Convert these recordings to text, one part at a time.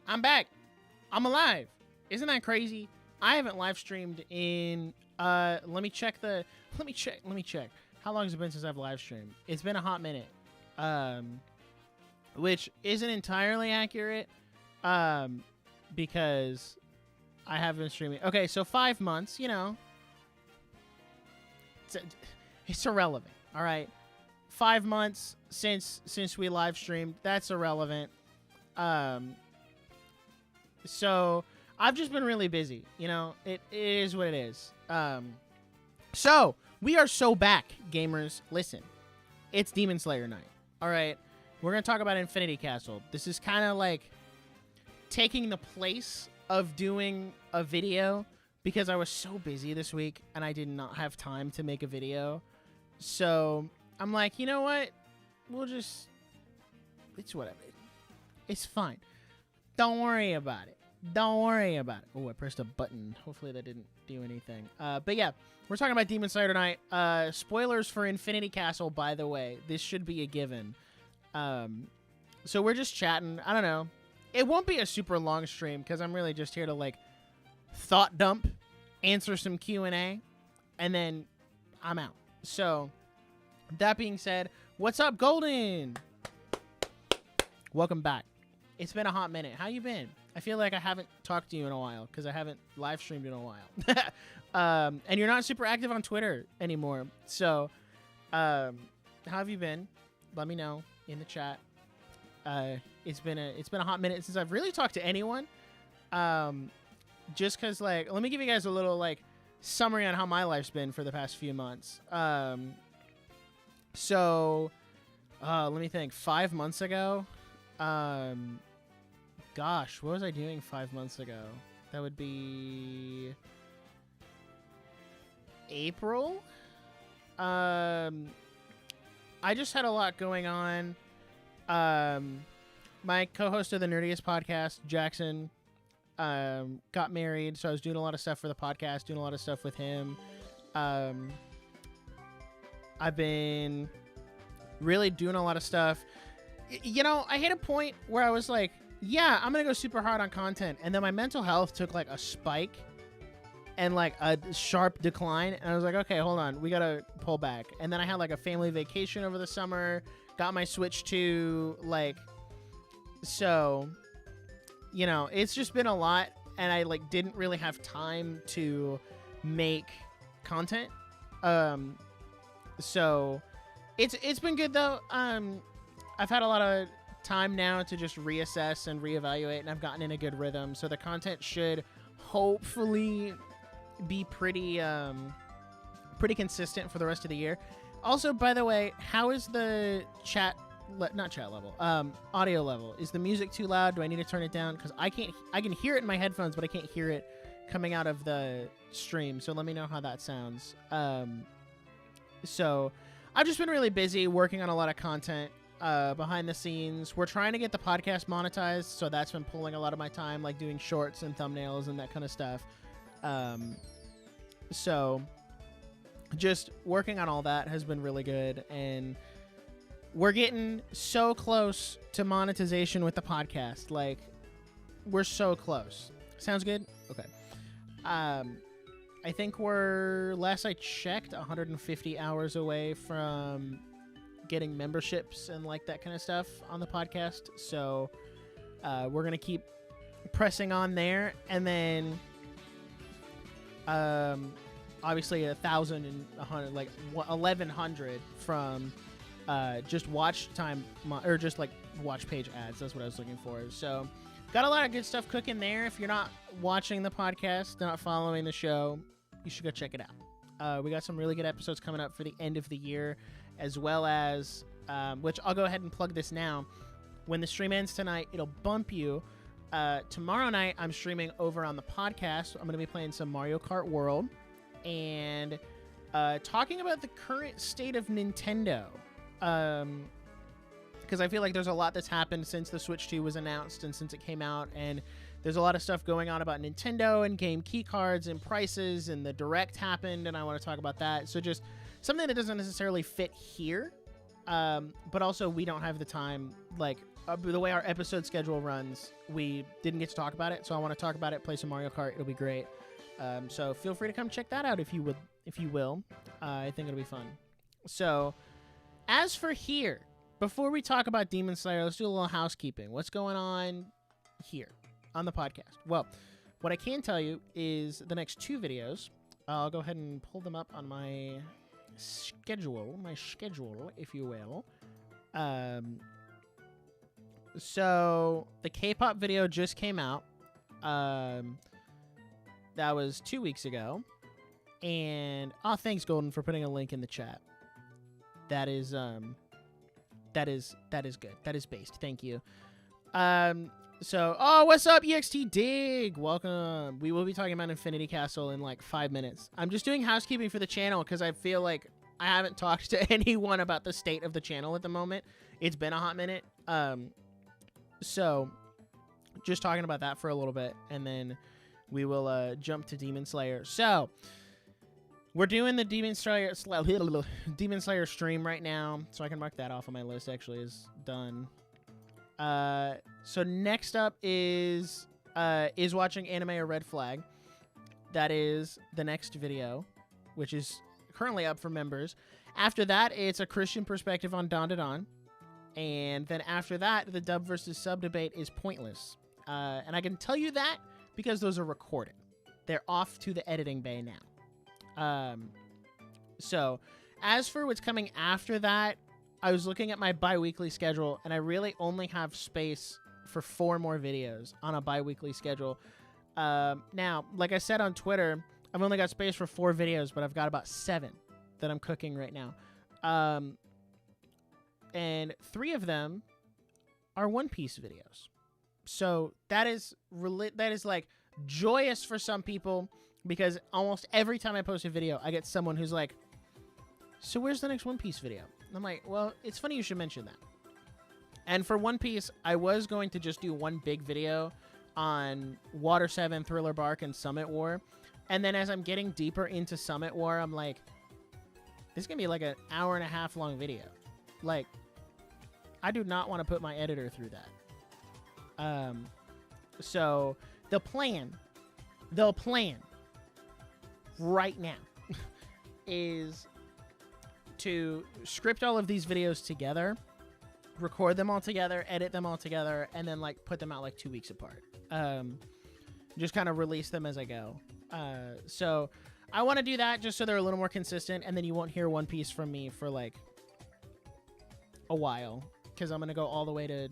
I'm back. I'm alive. Isn't that crazy? I haven't live streamed in let me check. How long has it been since I've live streamed? It's been a hot minute. Which isn't entirely accurate. Because I have been streaming. Okay, so 5 months, you know. It's irrelevant. All right. 5 months since we live streamed. That's irrelevant. So I've just been really busy. You know, it is what it is. So we are so back, gamers. Listen, it's Demon Slayer night. All right. We're going to talk about Infinity Castle. This is kind of like taking the place of doing a video because I was so busy this week and I did not have time to make a video. So I'm like, you know what? It's whatever. It's fine. Don't worry about it. Don't worry about it. Oh, I pressed a button. Hopefully that didn't do anything. But yeah, we're talking about Demon Slayer tonight. Spoilers for Infinity Castle, by the way. This should be a given. So we're just chatting. I don't know. It won't be a super long stream because I'm really just here to like thought dump, answer some Q&A, and then I'm out. So that being said, what's up, Golden? Welcome back. It's been a hot minute. How you been? I feel like I haven't talked to you in a while because I haven't live streamed in a while. And you're not super active on Twitter anymore. So how have you been? Let me know in the chat. It's been a hot minute since I've really talked to anyone. Just because, like, let me give you guys a little, like, summary on how my life's been for the past few months. So, let me think. 5 months ago, gosh, what was I doing 5 months ago? That would be April. I just had a lot going on. My co-host of the Nerdiest podcast, Jackson, got married, so I was doing a lot of stuff for the podcast, doing a lot of stuff with him. I've been really doing a lot of stuff. You know, I hit a point where I was like, yeah, I'm going to go super hard on content. And then my mental health took like a spike and like a sharp decline. And I was like, okay, hold on. We got to pull back. And then I had like a family vacation over the summer, got my Switch 2, like, so, you know, it's just been a lot. And I like didn't really have time to make content. So it's been good though. I've had a lot of time now to just reassess and reevaluate, and I've gotten in a good rhythm. So the content should hopefully be pretty consistent for the rest of the year. Also, by the way, how is the audio level? Is the music too loud? Do I need to turn it down? Because I can hear it in my headphones, but I can't hear it coming out of the stream. So let me know how that sounds. So I've just been really busy working on a lot of content behind the scenes. We're trying to get the podcast monetized, so that's been pulling a lot of my time, like doing shorts and thumbnails and that kind of stuff. So just working on all that has been really good, and we're getting so close to monetization with the podcast. Like, we're so close. Sounds good? Okay. I think we're, last I checked, 150 hours away from getting memberships and like that kind of stuff on the podcast. So we're going to keep pressing on there. And then obviously 1,000 and 100, like 1,100 from just watch time, or just like watch page ads. That's what I was looking for. So got a lot of good stuff cooking there. If you're not watching the podcast, not following the show, you should go check it out. We got some really good episodes coming up for the end of the year, as well as, which I'll go ahead and plug this now. When the stream ends tonight, it'll bump you. Tomorrow night, I'm streaming over on the podcast. I'm going to be playing some Mario Kart World and talking about the current state of Nintendo. Because I feel like there's a lot that's happened since the Switch 2 was announced and since it came out, and there's a lot of stuff going on about Nintendo and game key cards and prices, and the Direct happened, and I want to talk about that. So just something that doesn't necessarily fit here, but also we don't have the time, like, the way our episode schedule runs, we didn't get to talk about it. So I want to talk about it, play some Mario Kart. It'll be great. So feel free to come check that out if you will. I think it'll be fun. So as for here, before we talk about Demon Slayer, let's do a little housekeeping. What's going on here on the podcast? Well, what I can tell you is the next 2 videos. I'll go ahead and pull them up on my schedule, if you will. So the K-pop video just came out. That was 2 weeks ago. And thanks Golden for putting a link in the chat. That is good. That is based. Thank you. So, what's up, EXT Dig? Welcome. We will be talking about Infinity Castle in like 5 minutes. I'm just doing housekeeping for the channel because I feel like I haven't talked to anyone about the state of the channel at the moment. It's been a hot minute. So just talking about that for a little bit, and then we will jump to Demon Slayer. So we're doing the Demon Slayer stream right now, so I can mark that off on my list. Actually, is done. So next up is watching Anime or Red Flag. That is the next video, which is currently up for members. After that, it's a Christian perspective on Don to Don. And then after that, the dub versus sub debate is pointless. And I can tell you that because those are recorded. They're off to the editing bay now. So as for what's coming after that, I was looking at my bi-weekly schedule, and I really only have space for 4 more videos on a bi-weekly schedule. Now, like I said on Twitter, I've only got space for 4 videos, but I've got about 7 that I'm cooking right now. And 3 of them are One Piece videos. So that is like joyous for some people, because almost every time I post a video, I get someone who's like, so where's the next One Piece video? And I'm like, well, it's funny you should mention that. And for One Piece, I was going to just do one big video on Water 7, Thriller Bark, and Summit War. And then as I'm getting deeper into Summit War, I'm like, this is going to be like an hour-and-a-half long video. Like, I do not want to put my editor through that. So the plan right now is to script all of these videos together, record them all together, edit them all together, and then like put them out like 2 weeks apart. Just kind of release them as I go. So I want to do that just so they're a little more consistent, and then you won't hear One Piece from me for like a while, because I'm going to go all the way to,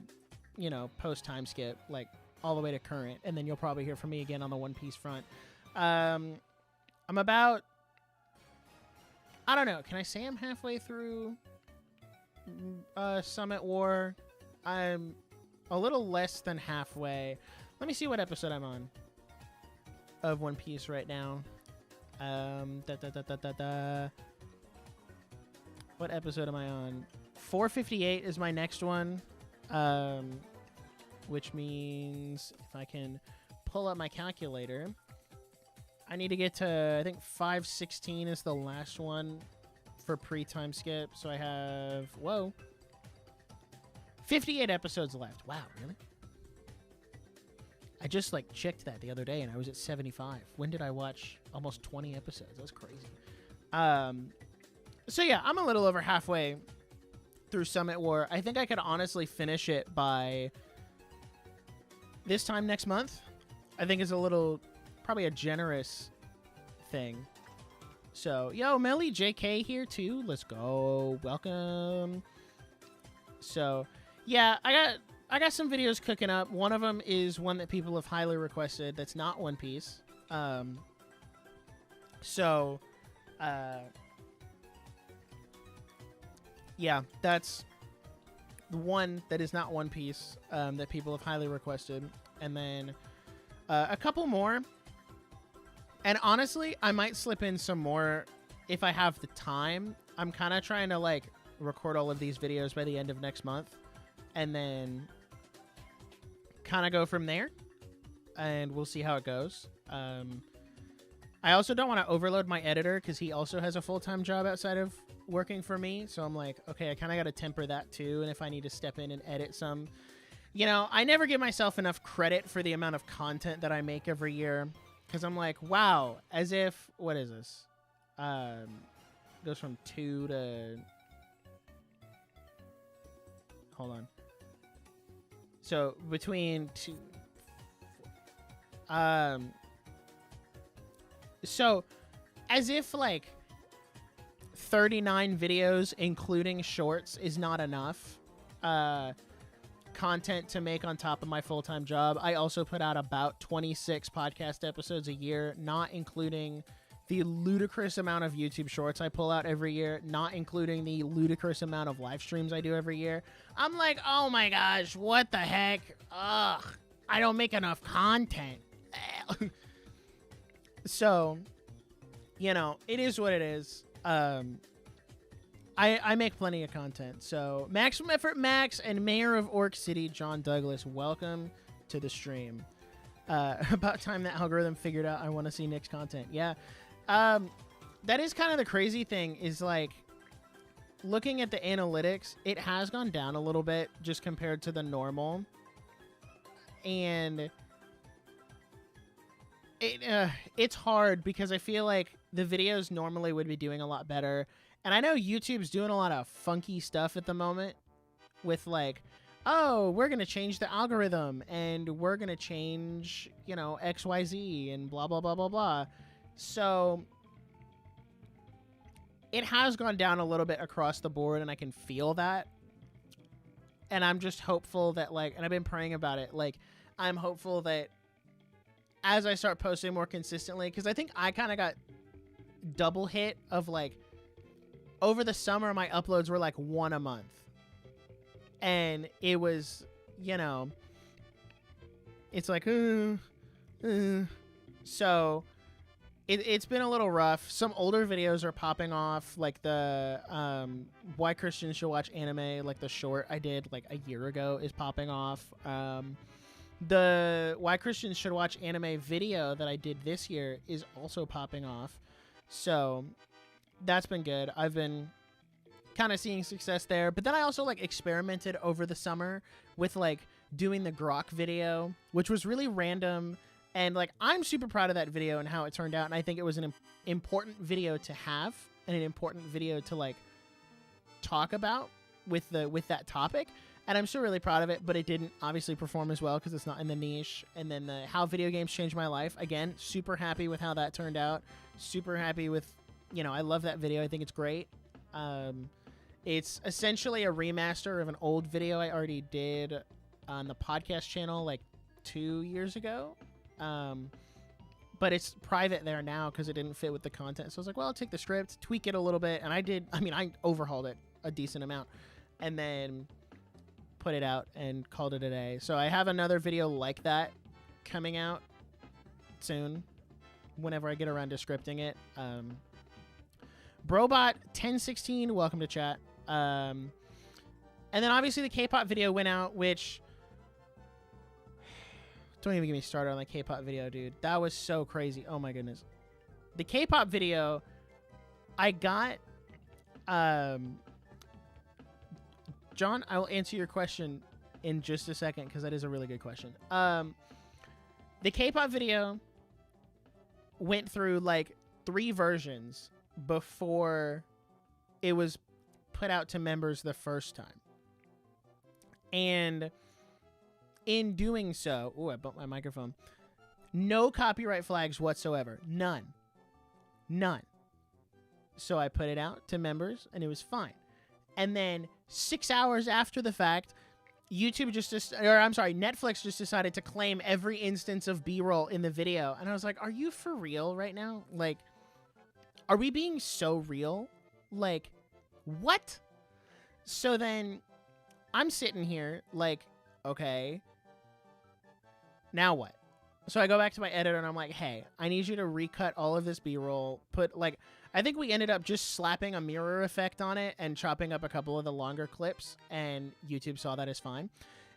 you know, post time skip, like all the way to current, and then you'll probably hear from me again on the One Piece front. I'm about, I don't know, can I say I'm halfway through Summit War? I'm a little less than halfway. Let me see what episode I'm on of One Piece right now. What episode am I on? 458 is my next one, which means if I can pull up my calculator, I need to get to, I think 516 is the last one for pre-time skip. So I have, 58 episodes left. Wow, really? I just like checked that the other day and I was at 75. When did I watch almost 20 episodes? That's crazy. So yeah, I'm a little over halfway through Summit War. I think I could honestly finish it by this time next month. I think is a little, probably a generous thing. So, yo, Melly JK here too. Let's go. Welcome. So, yeah, I got some videos cooking up. One of them is one that people have highly requested that's not One Piece. Yeah, that's the one that is not One Piece that people have highly requested. And then a couple more. And honestly, I might slip in some more if I have the time. I'm kind of trying to like record all of these videos by the end of next month. And then kind of go from there. And we'll see how it goes. I also don't want to overload my editor because he also has a full-time job outside of working for me. So I'm like, okay, I kind of got to temper that too. And if I need to step in and edit some, You know, I never give myself enough credit for the amount of content that I make every year, because I'm like, wow, as if, what is this? Goes from 2 to, hold on. So between 2, so as if like 39 videos, including shorts, is not enough content to make on top of my full-time job. I also put out about 26 podcast episodes a year, not including the ludicrous amount of YouTube shorts I pull out every year, not including the ludicrous amount of live streams I do every year. I'm like, oh my gosh, what the heck? Ugh, I don't make enough content. So, you know, it is what it is. I make plenty of content. So, Maximum Effort Max and Mayor of Orc City, John Douglas, welcome to the stream. About time the algorithm figured out I want to see Nick's content. Yeah. That is kind of the crazy thing, is like, looking at the analytics, it has gone down a little bit just compared to the normal. And it's hard because I feel like the videos normally would be doing a lot better. And I know YouTube's doing a lot of funky stuff at the moment with like, oh, we're going to change the algorithm and we're going to change, you know, XYZ and blah, blah, blah, blah, blah. So it has gone down a little bit across the board, and I can feel that. And I'm just hopeful that, like, and I've been praying about it, like, I'm hopeful that as I start posting more consistently, because I think I kind of got double hit of, like, over the summer, my uploads were, like, 1 a month. And it was, you know, it's like, so it's been a little rough. Some older videos are popping off, like the Why Christians Should Watch Anime, like the short I did like a year ago is popping off. The Why Christians Should Watch Anime video that I did this year is also popping off. So that's been good. I've been kind of seeing success there. But then I also like experimented over the summer with like doing the Grok video, which was really random. And like, I'm super proud of that video and how it turned out. And I think it was an important video to have and an important video to like talk about with that topic. And I'm still really proud of it, but it didn't obviously perform as well because it's not in the niche. And then the How Video Games Changed My Life. Again, super happy with how that turned out. Super happy with, you know, I love that video. I think it's great. It's essentially a remaster of an old video I already did on the podcast channel like 2 years ago. But it's private there now because it didn't fit with the content. So I was like, well, I'll take the script, tweak it a little bit. And I overhauled it a decent amount and then put it out and called it a day. So I have another video like that coming out soon whenever I get around to scripting it. Brobot1016, welcome to chat. And then obviously the K-pop video went out, which don't even get me started on the K-pop video, dude. That was so crazy. Oh my goodness. The K-pop video, I got, John, I will answer your question in just a second because that is a really good question. The K-pop video went through like 3 versions before it was put out to members the first time. And in doing so, oh, I bumped my microphone. No copyright flags whatsoever. None. So I put it out to members and it was fine. And then 6 hours after the fact, Netflix just decided to claim every instance of B-roll in the video. And I was like, are you for real right now? Like, are we being so real? Like, what? So then I'm sitting here like, okay, now what? So I go back to my editor and I'm like, hey, I need you to recut all of this B-roll. I think we ended up just slapping a mirror effect on it and chopping up a couple of the longer clips, and YouTube saw that as fine.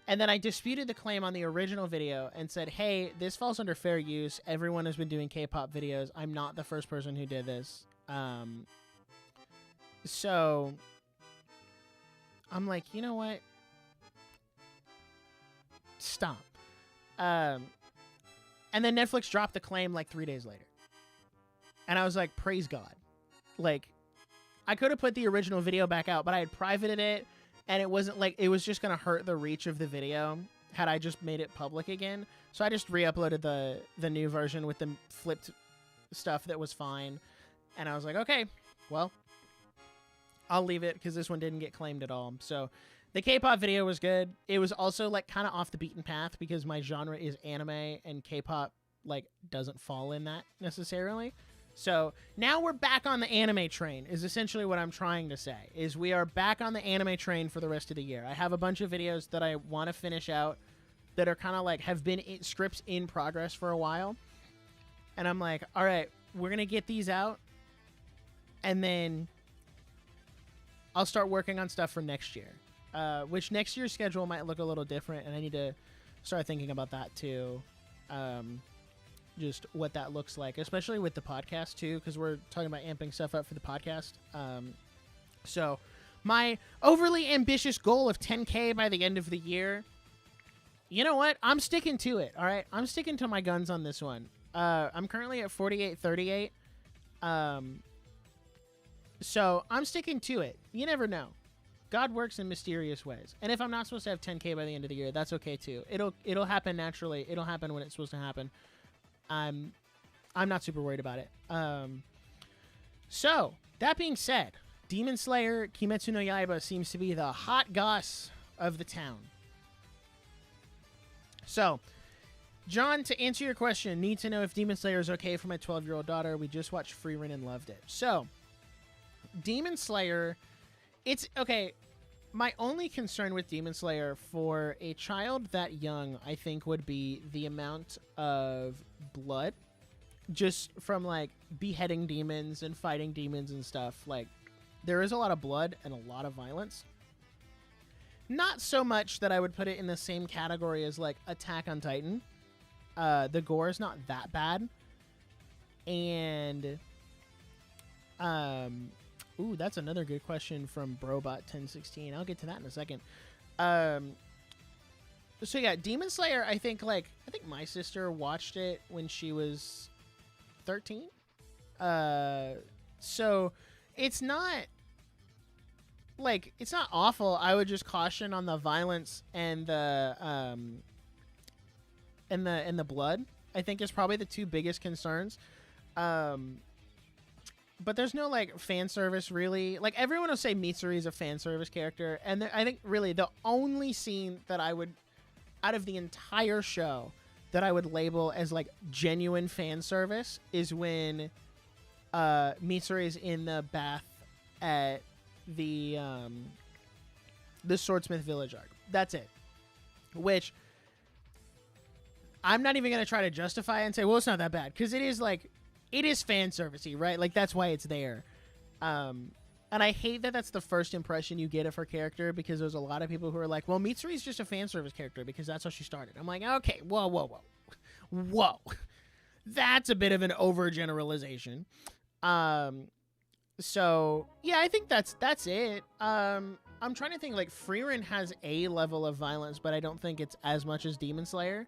And then I disputed the claim on the original video and said, hey, this falls under fair use. Everyone has been doing K-pop videos. I'm not the first person who did this. So I'm like, you know what? Stop. And then Netflix dropped the claim like 3 days later. And I was like, praise God. Like, I could have put the original video back out, but I had privated it, and it wasn't like, it was just going to hurt the reach of the video had I just made it public again. So I just re-uploaded the new version with the flipped stuff that was fine. And I was like, okay, well, I'll leave it because this one didn't get claimed at all. So the K-pop video was good. It was also like kind of off the beaten path because my genre is anime, and K-pop like doesn't fall in that necessarily. So now we're back on the anime train is essentially what I'm trying to say, is we are back on the anime train for the rest of the year. I have a bunch of videos that I want to finish out that are kind of like have been scripts in progress for a while. And I'm like, all right, we're going to get these out, and then I'll start working on stuff for next year, which next year's schedule might look a little different, and I need to start thinking about that too. Just what that looks like, especially with the podcast too, because we're talking about amping stuff up for the podcast. So my overly ambitious goal of 10K by the end of the year, you know what? I'm sticking to it. All right. I'm sticking to my guns on this one. I'm currently at 4838. So I'm sticking to it. You never know. God works in mysterious ways. And if I'm not supposed to have 10K by the end of the year, that's okay too. It'll happen naturally. It'll happen when it's supposed to happen. I'm not super worried about it. So that being said, Demon Slayer Kimetsu no Yaiba seems to be the hot goss of the town. So, John, to answer your question, need to know if Demon Slayer is okay for my 12-year-old daughter. We just watched Free Run and loved it. So, Demon Slayer, it's okay. My only concern with Demon Slayer for a child that young, I think, would be the amount of blood just from like beheading demons and fighting demons and stuff. Like, there is a lot of blood and a lot of violence. Not so much that I would put it in the same category as like Attack on Titan. The gore is not that bad. And ooh, that's another good question from Brobot1016. I'll get to that in a second. So yeah, Demon Slayer, I think my sister watched it when she was 13. So it's not awful. I would just caution on the violence and the blood. I think is probably the two biggest concerns. But there's no like fan service really. Like everyone will say Mitsuri is a fan service character, and I think really the only scene that I would, out of the entire show, that I would label as like genuine fan service is when Mitsuri is in the bath at the Swordsmith Village arc. That's it. Which I'm not even gonna try to justify and say, well, it's not that bad, because it is fan servicey, right? Like that's why it's there. And I hate that that's the first impression you get of her character, because there's a lot of people who are like, well, Mitsuri's just a fan service character because that's how she started. I'm like, okay, whoa. That's a bit of an overgeneralization. So yeah, I think that's it. I'm trying to think, like Freerin has a level of violence, but I don't think it's as much as Demon Slayer.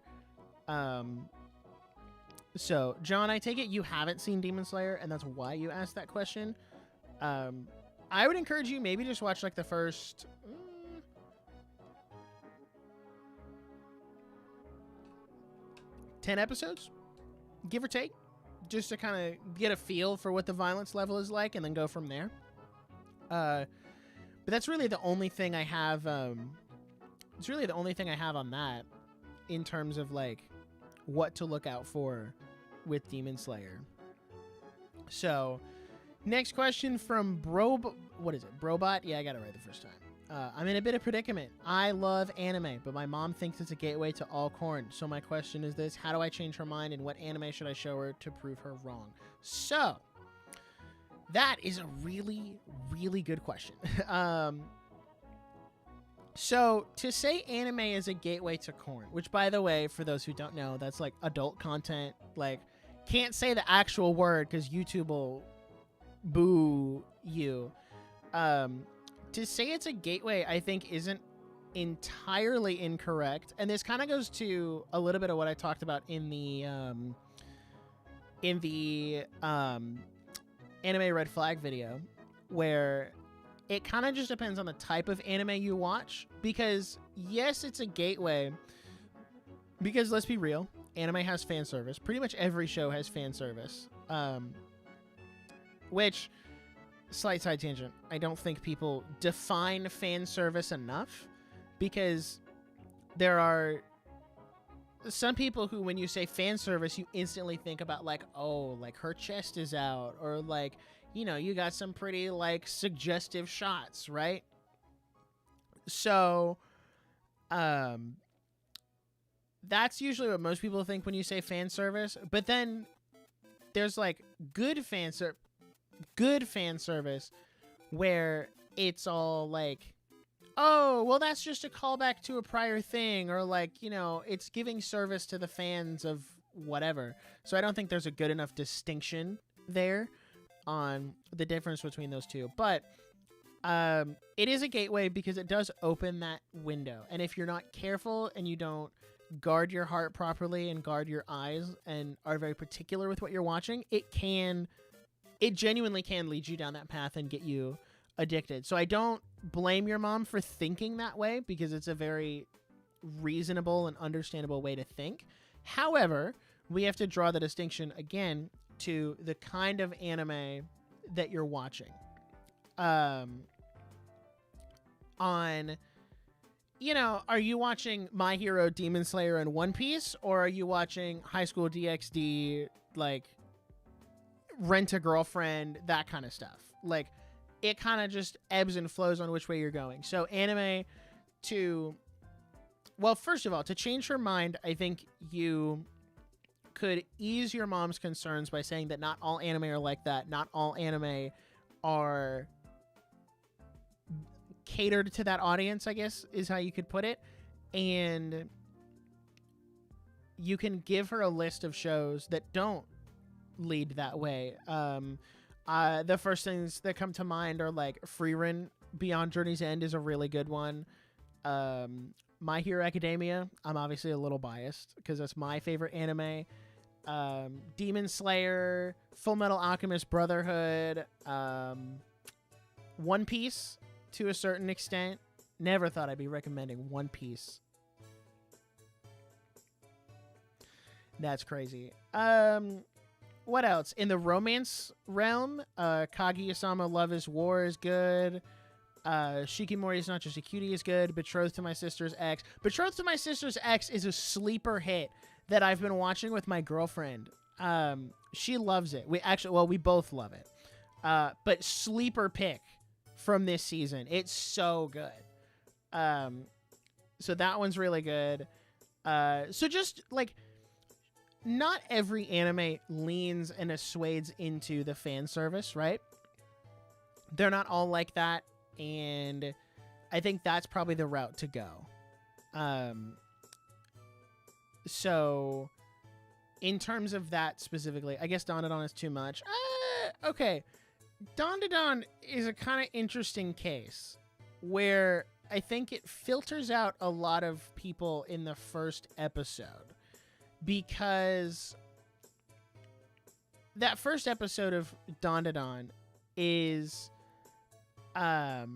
So, John, I take it you haven't seen Demon Slayer, and that's why you asked that question. I would encourage you maybe just watch like the first 10 episodes, give or take, just to kind of get a feel for what the violence level is like, and then go from there. But that's really the only thing I have. It's really the only thing I have on that in terms of like what to look out for with Demon Slayer. So, next question from what is it? Brobot? Yeah, I got it right the first time. I'm in a bit of predicament. I love anime, but my mom thinks it's a gateway to all corn. So my question is this: how do I change her mind, and what anime should I show her to prove her wrong? So, that is a really, really good question. So, to say anime is a gateway to corn, which, by the way, for those who don't know, that's like adult content. Like, can't say the actual word because YouTube will boo you. To say it's a gateway, I think, isn't entirely incorrect. And this kind of goes to a little bit of what I talked about in the anime red flag video, where it kind of just depends on the type of anime you watch. Because yes, it's a gateway, because let's be real, anime has fan service. Pretty much every show has fan service. Which, slight side tangent, I don't think people define fan service enough, because there are some people who, when you say fan service, you instantly think about like, oh, like her chest is out, or like, you know, you got some pretty like suggestive shots, right? So, that's usually what most people think when you say fan service. But then there's like good fan service where it's all like, oh, well, that's just a callback to a prior thing, or like, you know, it's giving service to the fans of whatever. So I don't think there's a good enough distinction there on the difference between those two. But it is a gateway because it does open that window. And if you're not careful and you don't guard your heart properly and guard your eyes and are very particular with what you're watching, it genuinely can lead you down that path and get you addicted. So I don't blame your mom for thinking that way, because it's a very reasonable and understandable way to think. However, we have to draw the distinction again to the kind of anime that you're watching. You know, are you watching My Hero, Demon Slayer, and One Piece, or are you watching High School DxD, like Rent a Girlfriend, that kind of stuff? Like, it kind of just ebbs and flows on which way you're going. So anime first of all, to change her mind, I think you could ease your mom's concerns by saying that not all anime are like that. Not all anime are catered to that audience, I guess, is how you could put it. And you can give her a list of shows that don't lead that way. The first things that come to mind are like Frieren, Beyond Journey's End is a really good one. My Hero Academia, I'm obviously a little biased because that's my favorite anime. Demon Slayer, Full Metal Alchemist Brotherhood, One Piece to a certain extent. Never thought I'd be recommending One Piece. That's crazy. What else? In the romance realm, Kaguya-sama Love is War is good. Shikimori is Not Just a Cutie is good. Betrothed to My Sister's Ex. Betrothed to My Sister's Ex is a sleeper hit that I've been watching with my girlfriend. She loves it. We both love it. But sleeper pick from this season. It's so good. So that one's really good. So just like, not every anime leans and assuades into the fan service, right? They're not all like that, and I think that's probably the route to go. So in terms of that specifically, I guess Dandadan is too much. Okay. Dandadan is a kind of interesting case where I think it filters out a lot of people in the first episode, because that first episode of Dandadan is the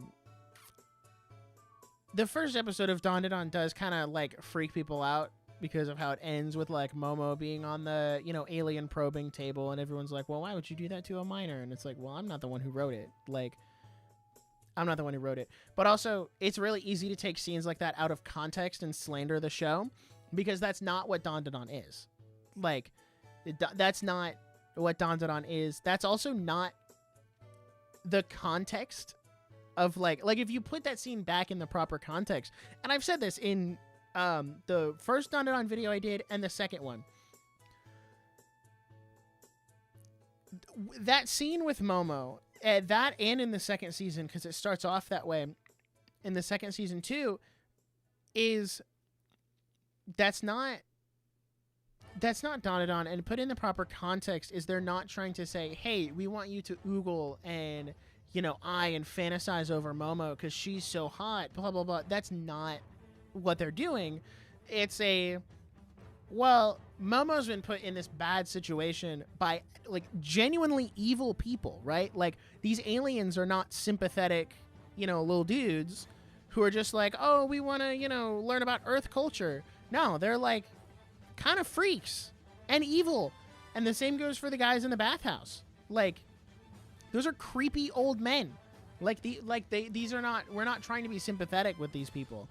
first episode of Dandadan does kind of like freak people out because of how it ends with like Momo being on the, you know, alien probing table, and everyone's like, well, why would you do that to a minor? And it's like, well, I'm not the one who wrote it. Like, I'm not the one who wrote it. But also, it's really easy to take scenes like that out of context and slander the show, because that's not what Dandadan is. Like, that's not what Dandadan is. That's also not the context of like if you put that scene back in the proper context. And I've said this in the first Dandadan video I did and the second one. That scene with Momo, that and in the second season, because it starts off that way in the second season too, that's not Dandadan. And put in the proper context is they're not trying to say, hey, we want you to oogle and, eye and fantasize over Momo because she's so hot, blah, blah, blah. That's not what they're doing. It's Momo's been put in this bad situation by, like, genuinely evil people, right? Like, these aliens are not sympathetic, little dudes who are just like, oh, we want to, learn about Earth culture. No, they're, like, kind of freaks and evil. And the same goes for the guys in the bathhouse. Like, those are creepy old men. These are not, we're not trying to be sympathetic with these people.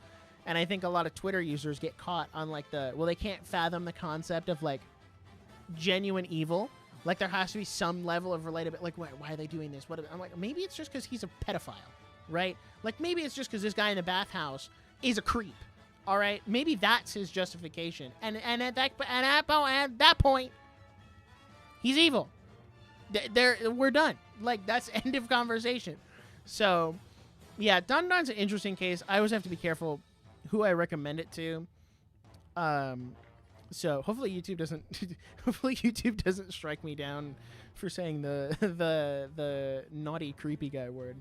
And I think a lot of Twitter users get caught on, like, they can't fathom the concept of, like, genuine evil. Like, there has to be some level of relatability. Like, why are they doing this? I'm like, maybe it's just because he's a pedophile, right? Like, maybe it's just because this guy in the bathhouse is a creep, all right? Maybe that's his justification. And at that point, he's evil. We're done. Like, that's end of conversation. So, yeah, Don Don's an interesting case. I always have to be careful who I recommend it to. So hopefully YouTube doesn't strike me down for saying the naughty creepy guy word,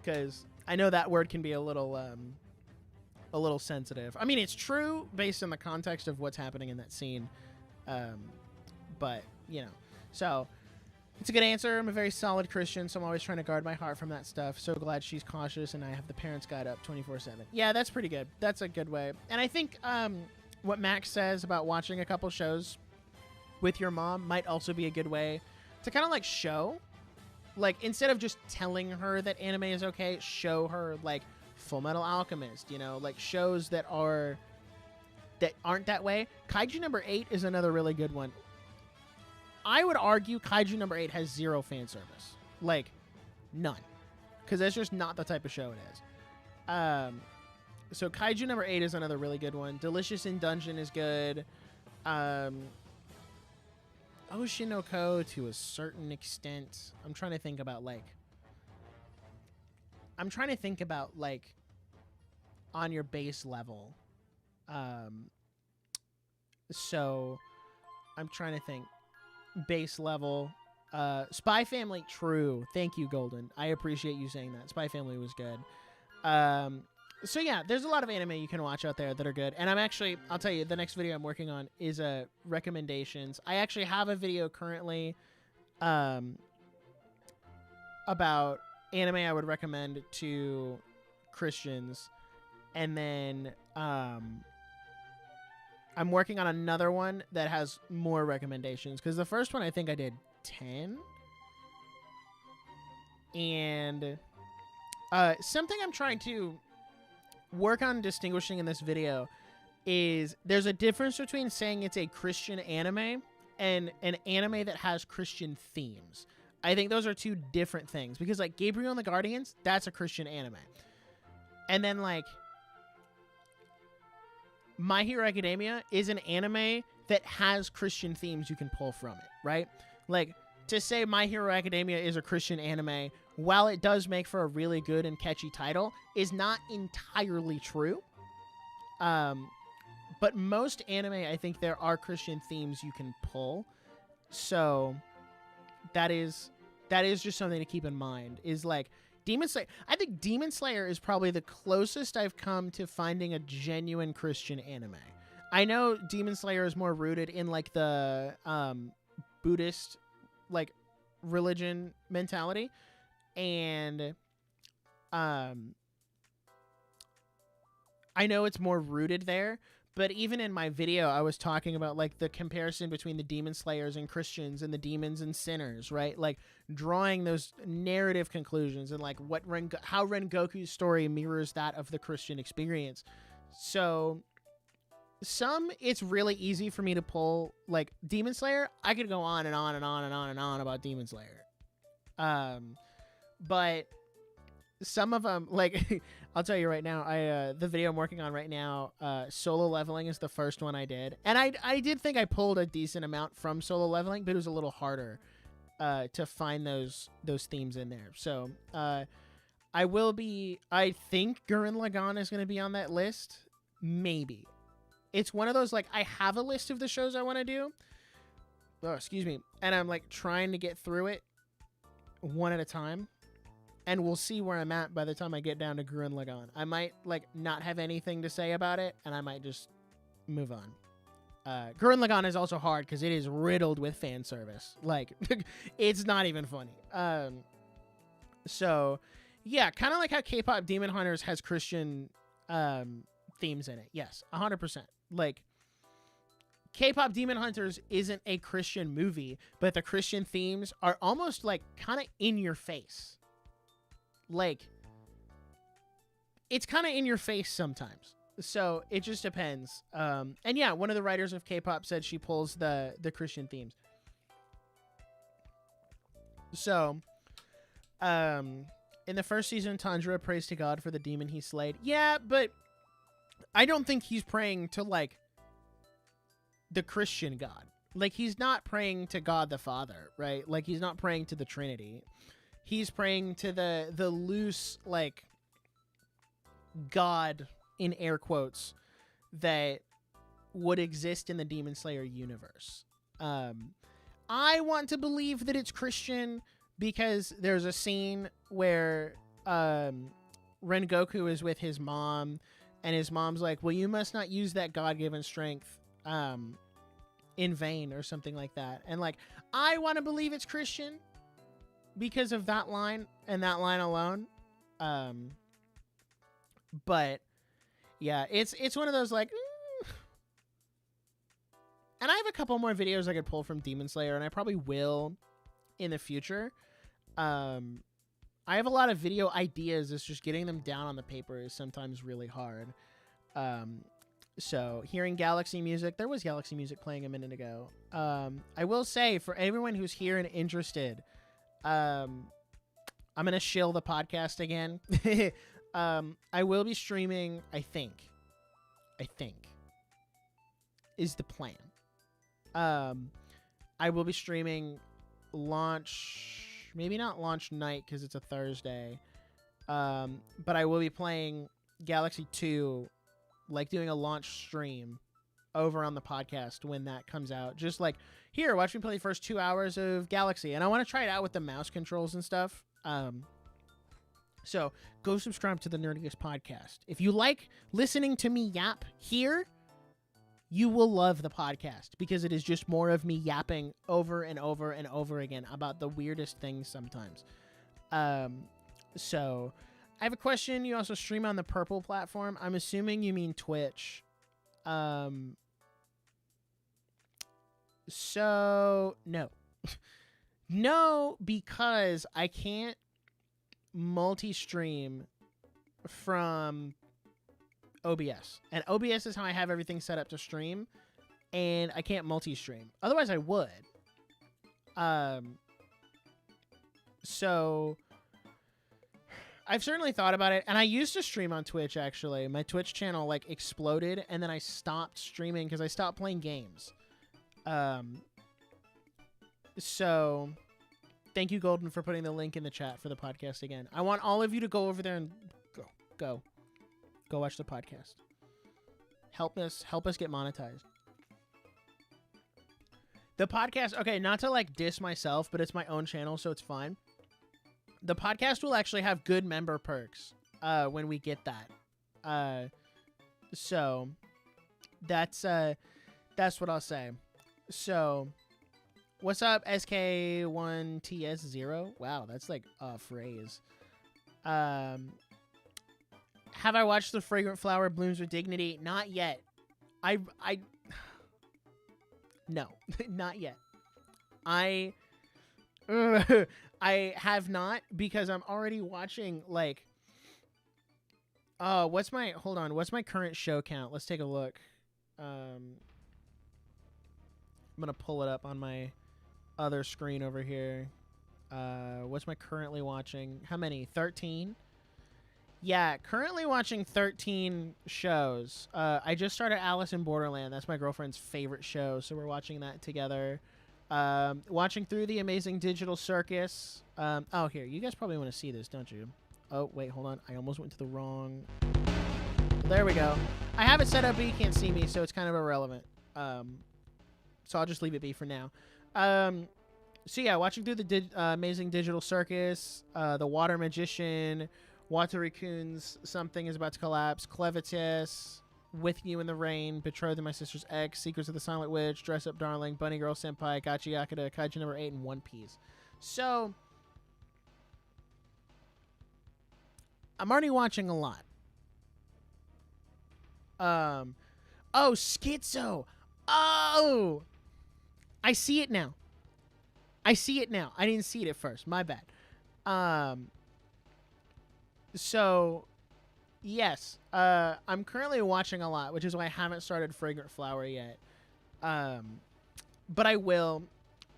because I know that word can be a little sensitive. I mean, it's true based on the context of what's happening in that scene, but so. It's a good answer. I'm a very solid Christian, so I'm always trying to guard my heart from that stuff. So glad she's cautious, and I have the Parents Guide up 24/7. Yeah, that's pretty good. That's a good way. And I think what Max says about watching a couple shows with your mom might also be a good way to kind of, like, show. Like, instead of just telling her that anime is okay, show her, like, Full Metal Alchemist, like, shows that aren't that way. Kaiju number 8 is another really good one. I would argue Kaiju number 8 has zero fan service. Like, none. Because that's just not the type of show it is. So Kaiju number 8 is another really good one. Delicious in Dungeon is good. Oshinoko to a certain extent. I'm trying to think about, like, on your base level. So I'm trying to think. Base level. Spy Family, true. Thank you, Golden. I appreciate you saying that. Spy Family was good. So yeah, there's a lot of anime you can watch out there that are good. And I'll tell you, the next video I'm working on is recommendations. I actually have a video currently about anime I would recommend to Christians. And then I'm working on another one that has more recommendations, because the first one I think I did 10. And something I'm trying to work on distinguishing in this video is there's a difference between saying it's a Christian anime and an anime that has Christian themes. I think those are two different things, because, like, Gabriel and the Guardians, that's a Christian anime. And then, like, My Hero Academia is an anime that has Christian themes you can pull from it, right? Like, to say My Hero Academia is a Christian anime, while it does make for a really good and catchy title, is not entirely true. But most anime, I think there are Christian themes you can pull. So that is just something to keep in mind, is, like, Demon Slayer. I think Demon Slayer is probably the closest I've come to finding a genuine Christian anime. I know Demon Slayer is more rooted in, like, the Buddhist, like, religion mentality, and I know it's more rooted there. But even in my video, I was talking about, like, the comparison between the Demon Slayers and Christians and the demons and sinners, right? Like, drawing those narrative conclusions and, like, how Rengoku's story mirrors that of the Christian experience. So it's really easy for me to pull, like, Demon Slayer. I could go on and on and on and on and on about Demon Slayer. But some of them, like, I'll tell you right now, the video I'm working on right now, Solo Leveling is the first one I did. And I did think I pulled a decent amount from Solo Leveling, but it was a little harder to find those themes in there. So I think Gurren Lagann is going to be on that list. Maybe. It's one of those, like, I have a list of the shows I want to do. Oh, excuse me. And I'm, like, trying to get through it. one at a time, and we'll see where I'm at by the time I get down to Gurren Lagann. I might like not have anything to say about it, and I might just move on. Gurren Lagann is also hard because it is riddled with fan service. Like, it's not even funny. So, yeah, kind of like how K-pop Demon Hunters has Christian themes in it. Yes, 100%. Like, K-pop Demon Hunters isn't a Christian movie, but the Christian themes are almost like kind of in your face. Like, it's kind of in your face sometimes. So it just depends. And yeah, one of the writers of K-pop said she pulls the Christian themes. So, in the first season, Tanjiro prays to God for the demon he slayed. Yeah, but I don't think he's praying to, like, the Christian God. Like, he's not praying to God the Father, right? Like, he's not praying to the Trinity. He's praying to the loose, like, God, in air quotes, that would exist in the Demon Slayer universe. I want to believe that it's Christian because there's a scene where Rengoku is with his mom, and his mom's like, well, you must not use that God-given strength in vain or something like that. And, like, I want to believe it's Christian because of that line and that line alone. But yeah, it's one of those, like, and I have a couple more videos I could pull from Demon Slayer, and I probably will in the future. I have a lot of video ideas. It's just getting them down on the paper is sometimes really hard. So hearing Galaxy music, there was Galaxy music playing a minute ago. I will say, for everyone who's here and interested, I'm going to shill the podcast again. I will be streaming, I think, is the plan. I will be streaming launch, maybe not launch night because it's a Thursday, but I will be playing Galaxy 2, like doing a launch stream over on the podcast when that comes out. Just like, here, watch me play the first 2 hours of Galaxy. And I want to try it out with the mouse controls and stuff. So go subscribe to the Nerdiest podcast. If you like listening to me yap here, you will love the podcast because it is just more of me yapping over and over and over again about the weirdest things sometimes. So I have a question. You also stream on the Purple platform. I'm assuming you mean Twitch. So no. No, because I can't multi-stream from OBS. And OBS is how I have everything set up to stream. And I can't multi-stream. Otherwise, I would. So I've certainly thought about it. And I used to stream on Twitch, actually. My Twitch channel, like, exploded. And then I stopped streaming because I stopped playing games. So thank you, Golden, for putting the link in the chat for the podcast again. I want all of you to go over there and go watch the podcast. Help us get monetized. The podcast, okay, not to like diss myself, but it's my own channel, so it's fine. The podcast will actually have good member perks when we get that. So that's what I'll say. So what's up, SK1TS0? Wow, that's like a phrase. Have I watched The Fragrant Flower Blooms with Dignity? Not yet. No, not yet. I have not, because I'm already watching, like, what's my current show count? Let's take a look. I'm gonna pull it up on my other screen over here. What's my currently watching? How many? 13? Yeah, currently watching 13 shows. I just started Alice in Borderland. That's my girlfriend's favorite show, so we're watching that together. Watching through The Amazing Digital Circus. Oh, here. You guys probably want to see this, don't you? Oh, wait, hold on. I almost went to the wrong... There we go. I have it set up, but you can't see me, so it's kind of irrelevant. So I'll just leave it be for now. So yeah, watching through the Amazing Digital Circus, The Water Magician, Wataru-kun's Something is About to Collapse, Clevitis, With You in the Rain, Betrothed in My Sister's Ex, Secrets of the Silent Witch, Dress Up Darling, Bunny Girl Senpai, Gachi Yakuta, Kaiju number 8, and One Piece. So I'm already watching a lot. Oh, Schizo. Oh, I see it now. I didn't see it at first. My bad. So, yes. I'm currently watching a lot, which is why I haven't started Fragrant Flower yet. But I will.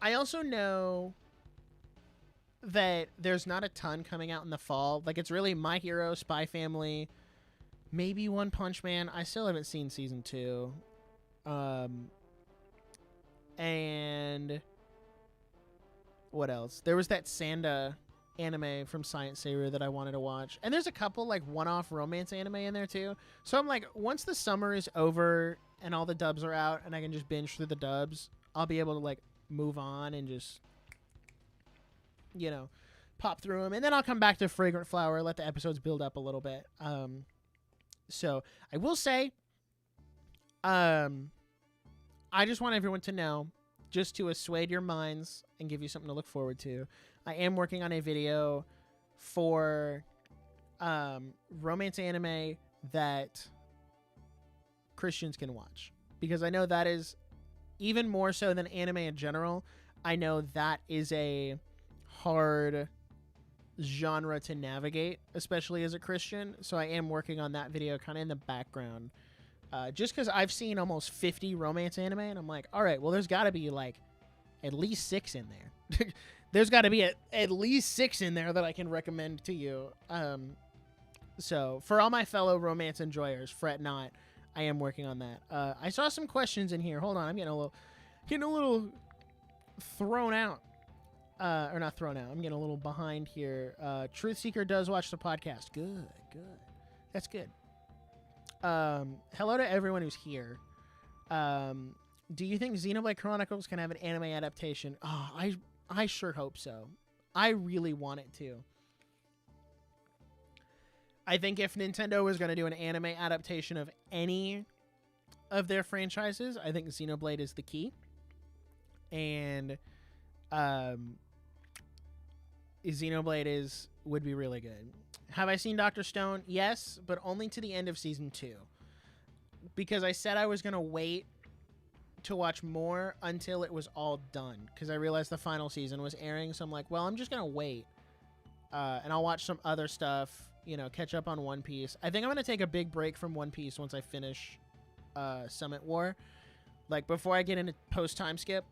I also know that there's not a ton coming out in the fall. Like, it's really My Hero, Spy Family, maybe One Punch Man. I still haven't seen season 2. And what else? There was that Sanda anime from Science Saver that I wanted to watch. And there's a couple like one-off romance anime in there too. So I'm like, once the summer is over and all the dubs are out and I can just binge through the dubs, I'll be able to like move on and just, you know, pop through them. And then I'll come back to Fragrant Flower, let the episodes build up a little bit. So I will say, I just want everyone to know, just to assuage your minds and give you something to look forward to, I am working on a video for romance anime that Christians can watch. Because I know that is, even more so than anime in general, I know that is a hard genre to navigate, especially as a Christian. So I am working on that video kind of in the background. Just because I've seen almost 50 romance anime, and I'm like, all right, well, there's got to be like at least 6 in there. There's got to be at least 6 in there that I can recommend to you. So for all my fellow romance enjoyers, fret not. I am working on that. I saw some questions in here. Hold on, I'm getting a little thrown out. Or not thrown out. I'm getting a little behind here. Truth Seeker does watch the podcast. Good. That's good. Hello to everyone who's here. Do you think Xenoblade Chronicles can have an anime adaptation? Oh, I sure hope so. I really want it to. I think if Nintendo was going to do an anime adaptation of any of their franchises, I think Xenoblade is the key. And Xenoblade would be really good. Have I seen Dr. Stone? Yes, but only to the end of season 2. Because I said I was going to wait to watch more until it was all done. Because I realized the final season was airing. So I'm like, well, I'm just going to wait. And I'll watch some other stuff, you know, catch up on One Piece. I think I'm going to take a big break from One Piece once I finish Summit War. Like, before I get into post-time skip,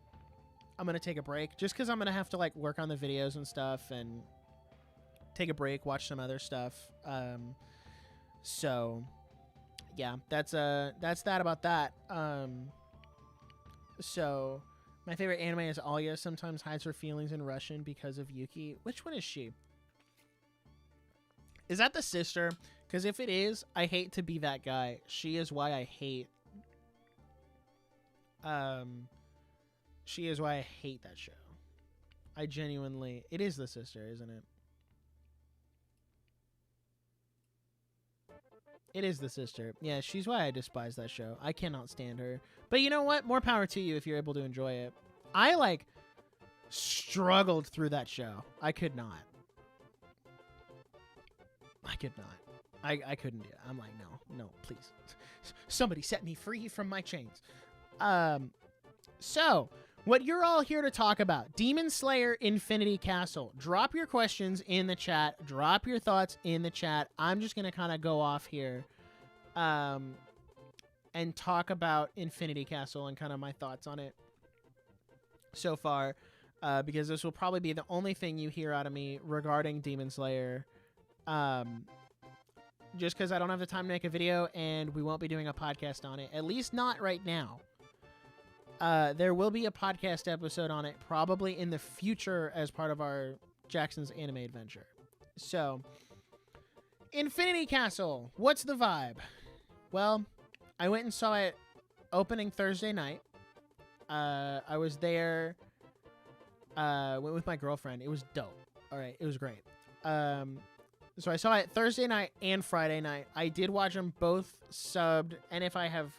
I'm going to take a break. Just because I'm going to have to, like, work on the videos and stuff and take a break, watch some other stuff. So yeah, that's that about that. So my favorite anime is Alya sometimes hides her feelings in Russian because of Yuki. Which one is she? Is that the sister? Because if it is, I hate to be that guy. She is why I hate that show. I genuinely, it is the sister, isn't it? It is the sister. Yeah, she's why I despise that show. I cannot stand her. But you know what? More power to you if you're able to enjoy it. I, like, struggled through that show. I could not. I couldn't do it. I'm like, no, please. Somebody set me free from my chains. So, what you're all here to talk about, Demon Slayer Infinity Castle. Drop your questions in the chat. Drop your thoughts in the chat. I'm just going to kind of go off here and talk about Infinity Castle and kind of my thoughts on it so far, because this will probably be the only thing you hear out of me regarding Demon Slayer, just because I don't have the time to make a video and we won't be doing a podcast on it, at least not right now. There will be a podcast episode on it probably in the future as part of our Jackson's Anime Adventure. So, Infinity Castle, what's the vibe? Well, I went and saw it opening Thursday night. I was there Went with my girlfriend. It was dope. All right, it was great. So I saw it Thursday night and Friday night. I did watch them both subbed, and if I have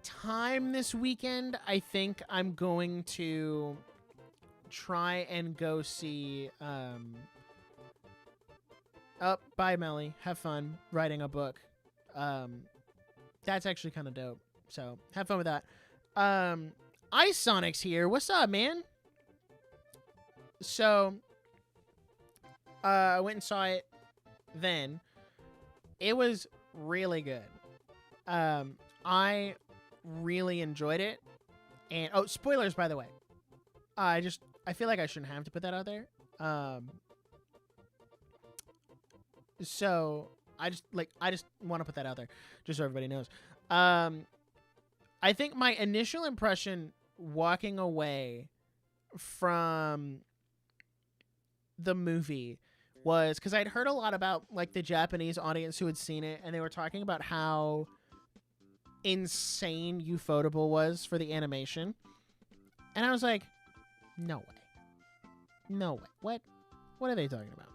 time this weekend, I think I'm going to try and go see bye Melly. Have fun writing a book. That's actually kind of dope. So have fun with that. Ice Sonic's here. What's up, man? So I went and saw it then. It was really good. I really enjoyed it. And spoilers, by the way. I feel like I shouldn't have to put that out there. So I just want to put that out there just so everybody knows. I think my initial impression walking away from the movie was because I'd heard a lot about like the Japanese audience who had seen it, and they were talking about how insane Ufotable was for the animation. And I was like, no way. What are they talking about?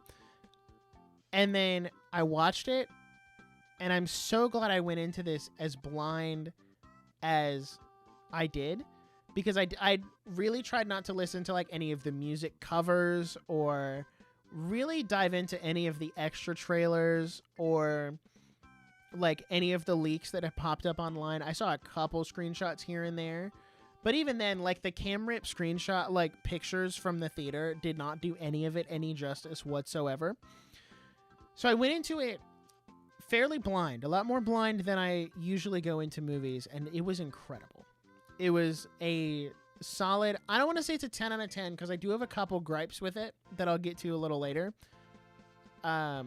And then I watched it, and I'm so glad I went into this as blind as I did, because I really tried not to listen to like any of the music covers or really dive into any of the extra trailers or like any of the leaks that have popped up online. I saw a couple screenshots here and there, but even then, like the cam rip screenshot, like pictures from the theater did not do any of it any justice whatsoever. So I went into it fairly blind, a lot more blind than I usually go into movies, and it was incredible. It was a solid, I don't want to say it's a 10 out of 10 because I do have a couple gripes with it that I'll get to a little later. But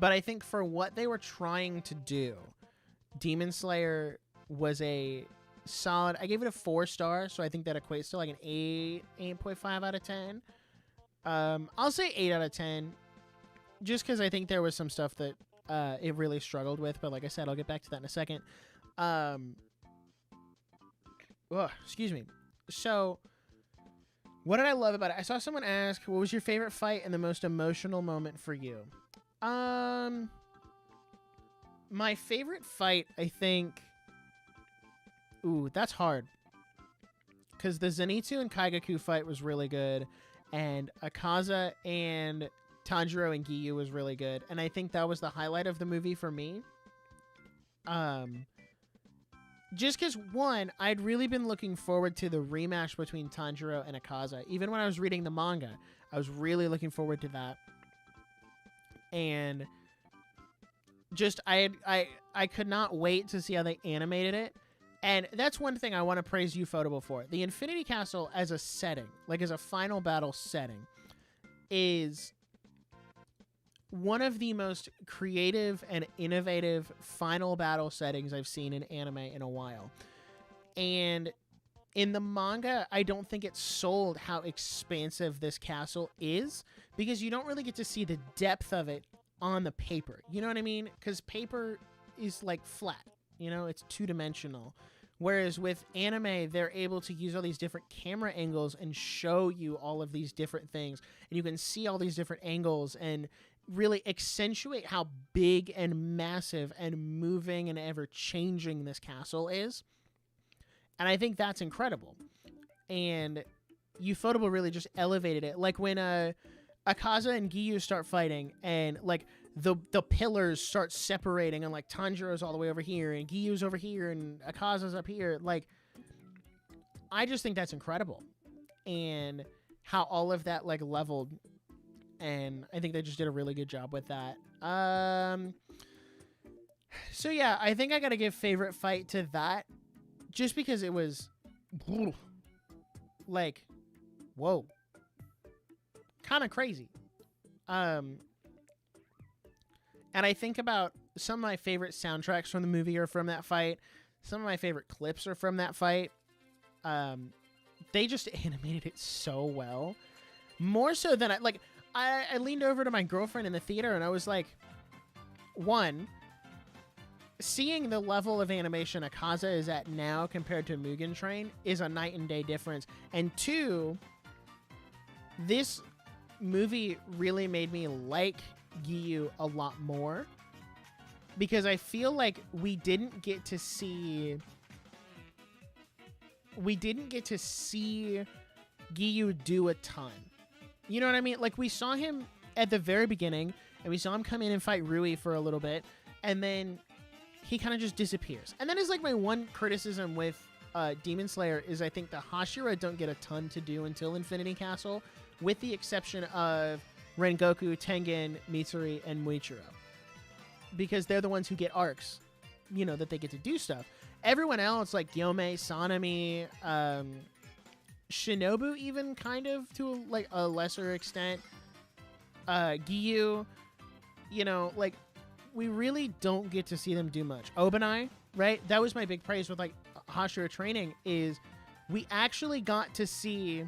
I think for what they were trying to do, Demon Slayer was a solid, I gave it a 4-star, so I think that equates to like an 8.5 out of 10. I'll say 8 out of 10. Just because I think there was some stuff that it really struggled with. But like I said, I'll get back to that in a second. Excuse me. So, what did I love about it? I saw someone ask, what was your favorite fight and the most emotional moment for you? My favorite fight, I think... Ooh, that's hard. Because the Zenitsu and Kaigaku fight was really good. And Akaza and Tanjiro and Giyu was really good, and I think that was the highlight of the movie for me. Just because, one, I'd really been looking forward to the rematch between Tanjiro and Akaza. Even when I was reading the manga, I was really looking forward to that. And just, I could not wait to see how they animated it. And that's one thing I want to praise Ufotable for. The Infinity Castle as a setting, like as a final battle setting, is one of the most creative and innovative final battle settings I've seen in anime in a while. And in the manga, I don't think it's sold how expansive this castle is, because you don't really get to see the depth of it on the paper. You know what I mean? Because paper is like flat, you know, it's two-dimensional. Whereas with anime, they're able to use all these different camera angles and show you all of these different things. And you can see all these different angles and really accentuate how big and massive and moving and ever-changing this castle is. And I think that's incredible. And Ufotable really just elevated it. Like when Akaza and Giyu start fighting and like the pillars start separating and like Tanjiro's all the way over here and Giyu's over here and Akaza's up here. Like, I just think that's incredible. And how all of that like leveled, and I think they just did a really good job with that. So yeah, I think I gotta give favorite fight to that, just because it was like, whoa, kind of crazy. And I think about some of my favorite soundtracks from the movie are from that fight. Some of my favorite clips are from that fight. They just animated it so well. More so than I leaned over to my girlfriend in the theater and I was like, one, seeing the level of animation Akaza is at now compared to Mugen Train is a night and day difference. And two, this movie really made me like Giyu a lot more, because I feel like we didn't get to see Giyu do a ton. You know what I mean? Like, we saw him at the very beginning, and we saw him come in and fight Rui for a little bit, and then he kind of just disappears. And that is like my one criticism with Demon Slayer, is I think the Hashira don't get a ton to do until Infinity Castle, with the exception of Rengoku, Tengen, Mitsuri, and Muichiro, because they're the ones who get arcs, you know, that they get to do stuff. Everyone else, like Gyome, Sanemi, Shinobu, even kind of to like a lesser extent, Giyu, you know, like, we really don't get to see them do much. Obanai, right? That was my big praise with like Hashira training, is we actually got to see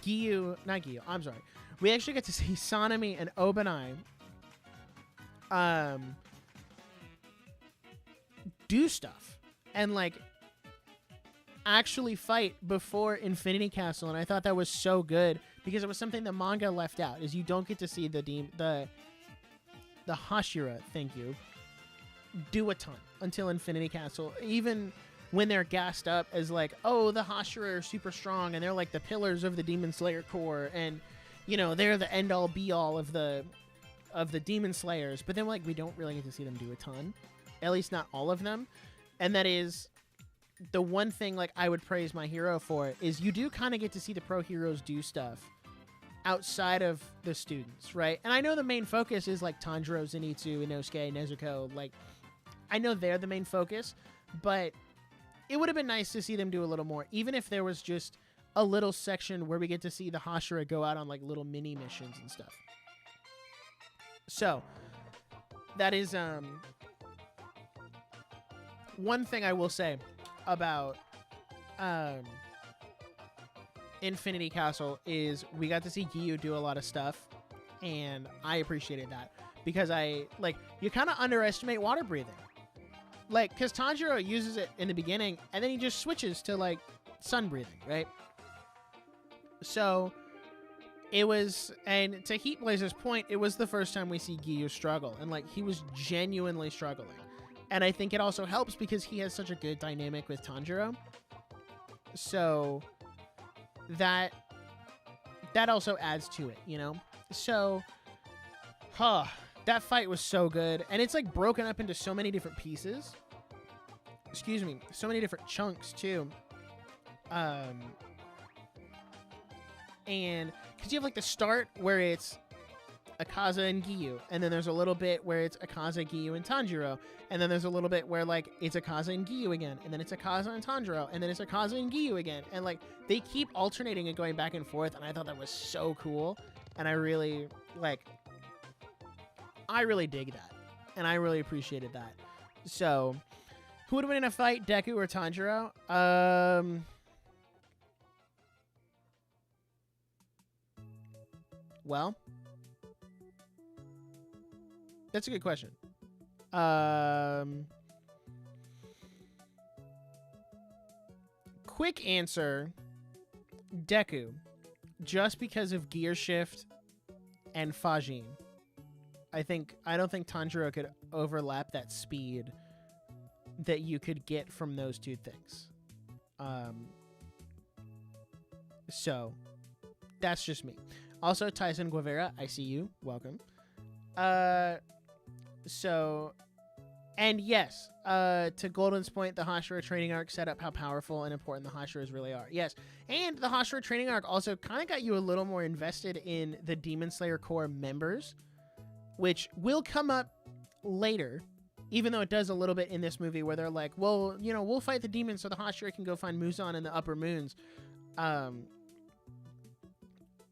we actually got to see Sanemi and Obanai do stuff and like actually fight before Infinity Castle, and I thought that was so good, because it was something the manga left out, is you don't get to see the Hashira, thank you, do a ton until Infinity Castle, even when they're gassed up as like, oh, the Hashira are super strong and they're like the pillars of the Demon Slayer Corps, and you know, they're the end all be all of the Demon Slayers, but then like we don't really get to see them do a ton, at least not all of them. And that is the one thing like I would praise My Hero for, is you do kind of get to see the pro heroes do stuff outside of the students, right? And I know the main focus is like Tanjiro, Zenitsu, Inosuke, Nezuko, like I know they're the main focus, but it would have been nice to see them do a little more, even if there was just a little section where we get to see the Hashira go out on like little mini missions and stuff. So that is one thing I will say about Infinity Castle, is we got to see Giyu do a lot of stuff, and I appreciated that, because you kind of underestimate water breathing. Like, because Tanjiro uses it in the beginning, and then he just switches to, like, sun breathing, right? So, it was, and to Heat Blazer's point, it was the first time we see Giyu struggle, and, like, he was genuinely struggling. And I think it also helps because he has such a good dynamic with Tanjiro. So, that also adds to it, you know? So, that fight was so good. And it's, like, broken up into so many different pieces. Excuse me. So many different chunks, too. And, because you have, like, the start where it's Akaza and Giyu, and then there's a little bit where it's Akaza, Giyu, and Tanjiro, and then there's a little bit where, like, it's Akaza and Giyu again, and then it's Akaza and Tanjiro, and then it's Akaza and Giyu again, and, like, they keep alternating and going back and forth, and I thought that was so cool, and I really dig that, and I really appreciated that. So, who would win in a fight, Deku or Tanjiro? Well, that's a good question. Quick answer, Deku, just because of Gear Shift and Fajin. I don't think Tanjiro could overlap that speed that you could get from those two things. So that's just me. Also, Tyson Guevara, I see you. Welcome. So, and yes, to Golden's point, the Hashira training arc set up how powerful and important the Hashiras really are. Yes, and the Hashira training arc also kind of got you a little more invested in the Demon Slayer Corps members, which will come up later, even though it does a little bit in this movie where they're like, well, you know, we'll fight the demons so the Hashira can go find Muzan in the upper moons.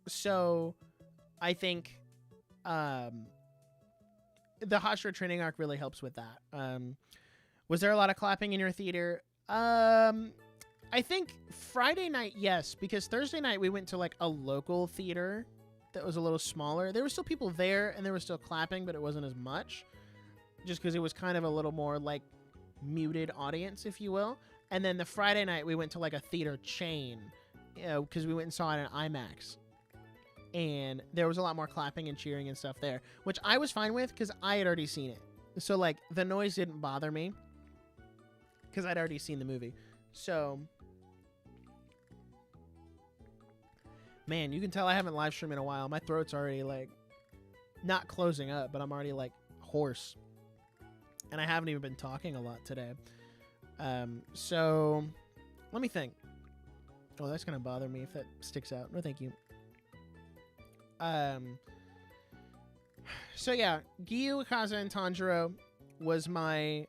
So I think the Hashira training arc really helps with that. Was there a lot of clapping in your theater? I think Friday night, yes, because Thursday night we went to like a local theater that was a little smaller. There were still people there and there was still clapping, but it wasn't as much. just because it was kind of a little more like muted audience, if you will. And then the Friday night we went to like a theater chain, you know, because we went and saw it in IMAX. And there was a lot more clapping and cheering and stuff there, which I was fine with because I had already seen it. So like the noise didn't bother me because I'd already seen the movie. So, man, you can tell I haven't live streamed in a while. My throat's already like not closing up, but I'm already like hoarse. And I haven't even been talking a lot today. So let me think. Oh, that's going to bother me if that sticks out. No, thank you. So yeah, Giyu, Akaza, and Tanjiro was my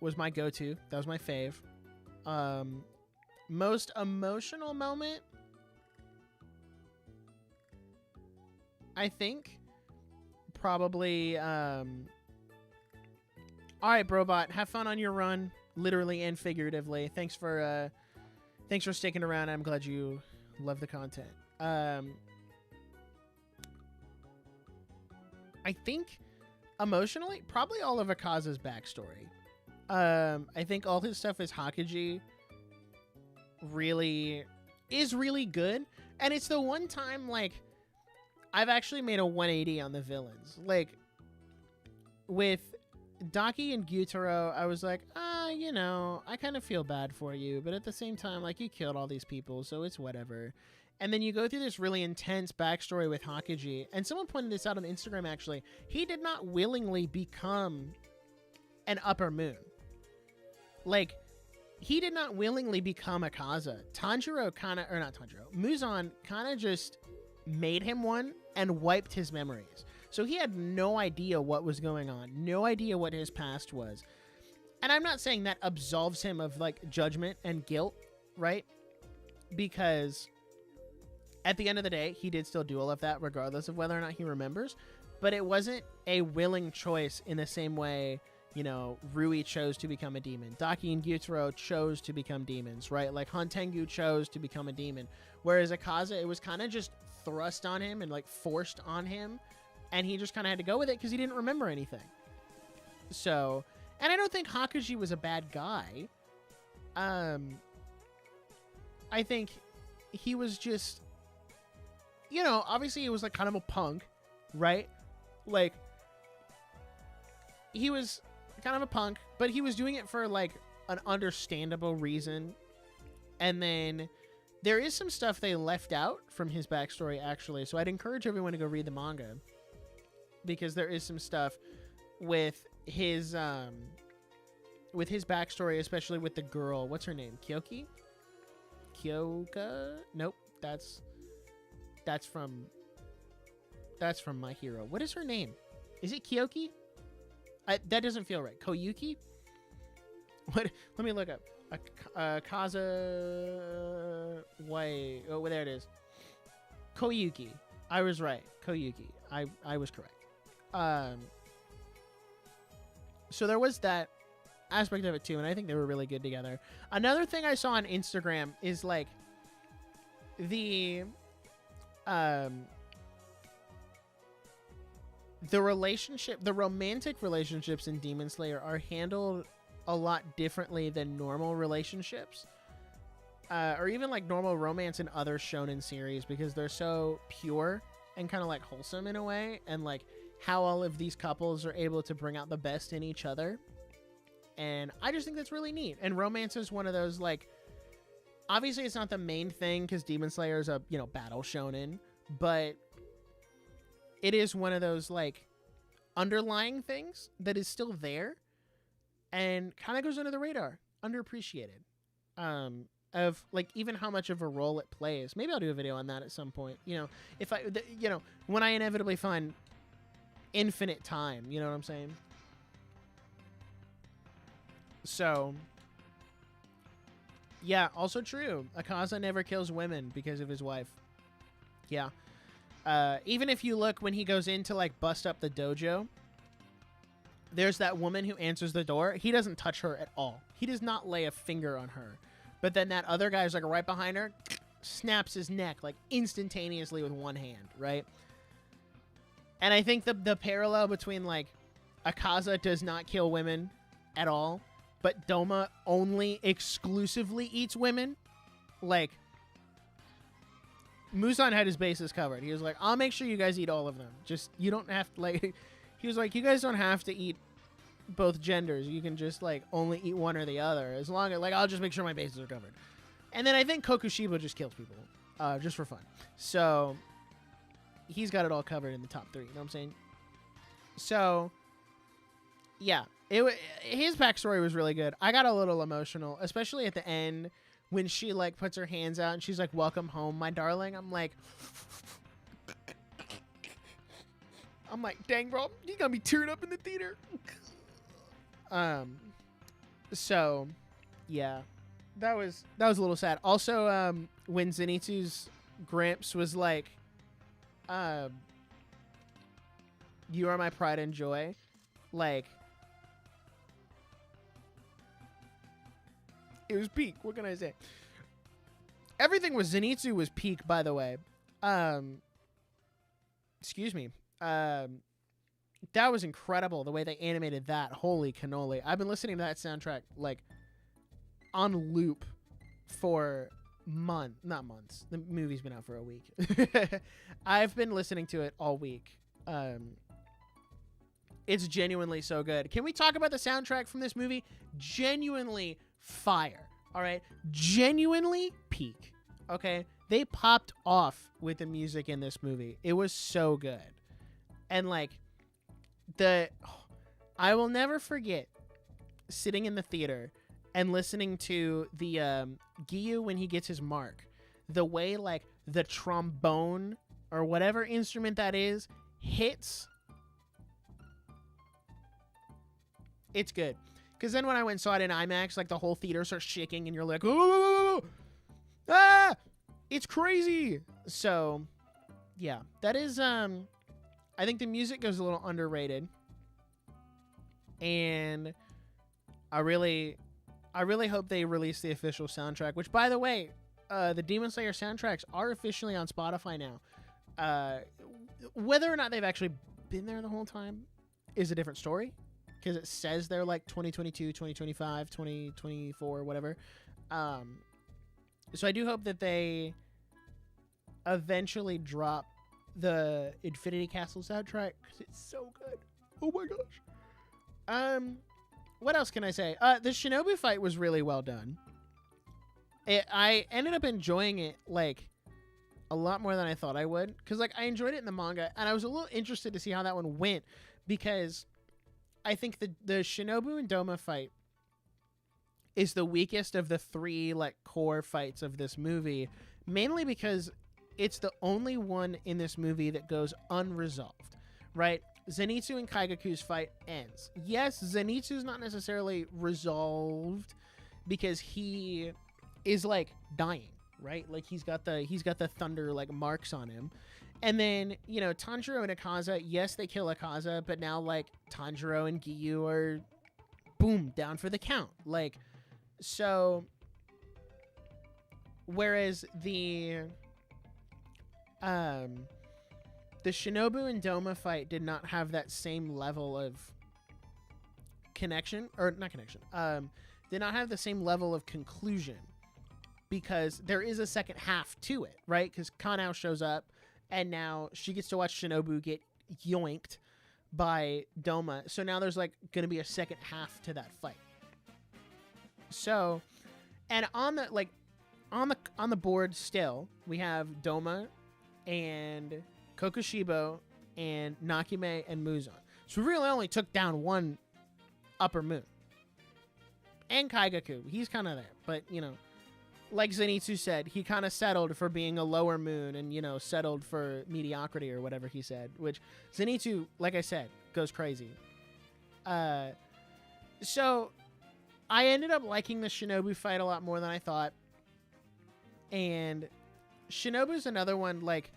go-to. That was my fave. Most emotional moment, I think, probably. All right, Brobot, have fun on your run, literally and figuratively. Thanks for sticking around. I'm glad you love the content. I think emotionally, probably all of Akaza's backstory. I think all his stuff as Hokage is really good. And it's the one time, like, I've actually made a 180 on the villains. Like, with Daki and Gyutaro, I was like, you know, I kind of feel bad for you. But at the same time, like, you killed all these people, so it's whatever. And then you go through this really intense backstory with Hokage. And someone pointed this out on Instagram, actually. He did not willingly become an Upper Moon. Like, he did not willingly become Akaza. Tanjiro kind of, or not Tanjiro, Muzan kind of just made him one and wiped his memories. So he had no idea what was going on, no idea what his past was. And I'm not saying that absolves him of, like, judgment and guilt, right? Because at the end of the day, he did still do all of that, regardless of whether or not he remembers. But it wasn't a willing choice in the same way, you know, Rui chose to become a demon. Daki and Gyutaro chose to become demons, right? Like, Hantengu chose to become a demon. Whereas Akaza, it was kind of just thrust on him and, like, forced on him. And he just kind of had to go with it because he didn't remember anything. So, and I don't think Hokage was a bad guy. I think he was just, you know, obviously he was, like, kind of a punk, right? Like, he was kind of a punk, but he was doing it for, like, an understandable reason. And then there is some stuff they left out from his backstory, actually. So I'd encourage everyone to go read the manga, because there is some stuff with his backstory, especially with the girl. What's her name? Kyoki? Kyoka? Nope. That's from My Hero. What is her name? Is it Kyoki? That doesn't feel right. Koyuki? What? Let me look up. Kaza. Wait. Oh, there it is. Koyuki. I was right. Koyuki. I was correct. So there was that aspect of it too, and I think they were really good together. Another thing I saw on Instagram is, like, the relationship, the romantic relationships in Demon Slayer are handled a lot differently than normal relationships, or even, like, normal romance in other shonen series, because they're so pure and kind of, like, wholesome in a way, and, like, how all of these couples are able to bring out the best in each other. And I just think that's really neat. And romance is one of those, like, obviously it's not the main thing because Demon Slayer is a, you know, battle shonen, but it is one of those, like, underlying things that is still there and kind of goes under the radar, underappreciated, of, like, even how much of a role it plays. Maybe I'll do a video on that at some point, you know, if I, you know, when I inevitably find infinite time, you know what I'm saying? So, yeah, also true. Akaza never kills women because of his wife. Yeah. Even if you look when he goes in to, like, bust up the dojo, there's that woman who answers the door. He doesn't touch her at all. He does not lay a finger on her. But then that other guy's, like, right behind her, snaps his neck, like, instantaneously with one hand, right? And I think the parallel between, like, Akaza does not kill women at all, but Doma only exclusively eats women. Like, Muzan had his bases covered. He was like, I'll make sure you guys eat all of them. Just, you don't have to, like, he was like, you guys don't have to eat both genders. You can just, like, only eat one or the other. As long as, like, I'll just make sure my bases are covered. And then I think Kokushibo just kills people, just for fun. So, he's got it all covered in the top 3. You know what I'm saying? So, yeah. His backstory was really good. I got a little emotional, especially at the end when she, like, puts her hands out and she's like, welcome home, my darling. I'm like, dang, bro, you got me teared up in the theater. So, yeah, that was a little sad. Also, when Zenitsu's Gramps was like, you are my pride and joy, like, it was peak. What can I say? Everything with Zenitsu was peak, by the way. Excuse me. That was incredible, the way they animated that. Holy cannoli. I've been listening to that soundtrack, like, on loop for not months. The movie's been out for a week. I've been listening to it all week. It's genuinely so good. Can we talk about the soundtrack from this movie? Genuinely fire. All right, genuinely peak. Okay, they popped off with the music in this movie. It was so good. And like, I will never forget sitting in the theater and listening to the Giyu when he gets his mark. The way, like, the trombone or whatever instrument that is hits. It's good. Because then when I went and saw it in IMAX, like, the whole theater starts shaking and you're like, oh, ah, it's crazy. So, yeah, that is, I think the music goes a little underrated. And I really hope they release the official soundtrack, which, by the way, the Demon Slayer soundtracks are officially on Spotify now. Whether or not they've actually been there the whole time is a different story, because it says they're like 2022, 2025, 2024, whatever. So I do hope that they eventually drop the Infinity Castle soundtrack, because it's so good. Oh my gosh. What else can I say? The Shinobu fight was really well done. I ended up enjoying it, like, a lot more than I thought I would. Because, like, I enjoyed it in the manga, and I was a little interested to see how that one went, because I think the Shinobu and Doma fight is the weakest of the 3, like, core fights of this movie, mainly because it's the only one in this movie that goes unresolved, right? Zenitsu and Kaigaku's fight ends. Yes, Zenitsu's not necessarily resolved because he is, like, dying, right? Like, he's got the thunder, like, marks on him. And then, you know, Tanjiro and Akaza, yes, they kill Akaza, but now, like, Tanjiro and Giyu are, boom, down for the count. Like, so, whereas the Shinobu and Doma fight did not have that same level of connection, or not connection, did not have the same level of conclusion, because there is a second half to it, right? Because Kanao shows up, and now she gets to watch Shinobu get yoinked by Doma. So now there's, like, going to be a second half to that fight. So, and on the board still, we have Doma and Kokushibo and Nakime and Muzan. So we really only took down one upper moon. And Kaigaku, he's kind of there. But, you know, like Zenitsu said, he kind of settled for being a lower moon and, you know, settled for mediocrity or whatever he said. Which, Zenitsu, like I said, goes crazy. So, I ended up liking the Shinobu fight a lot more than I thought. And Shinobu's another one, like,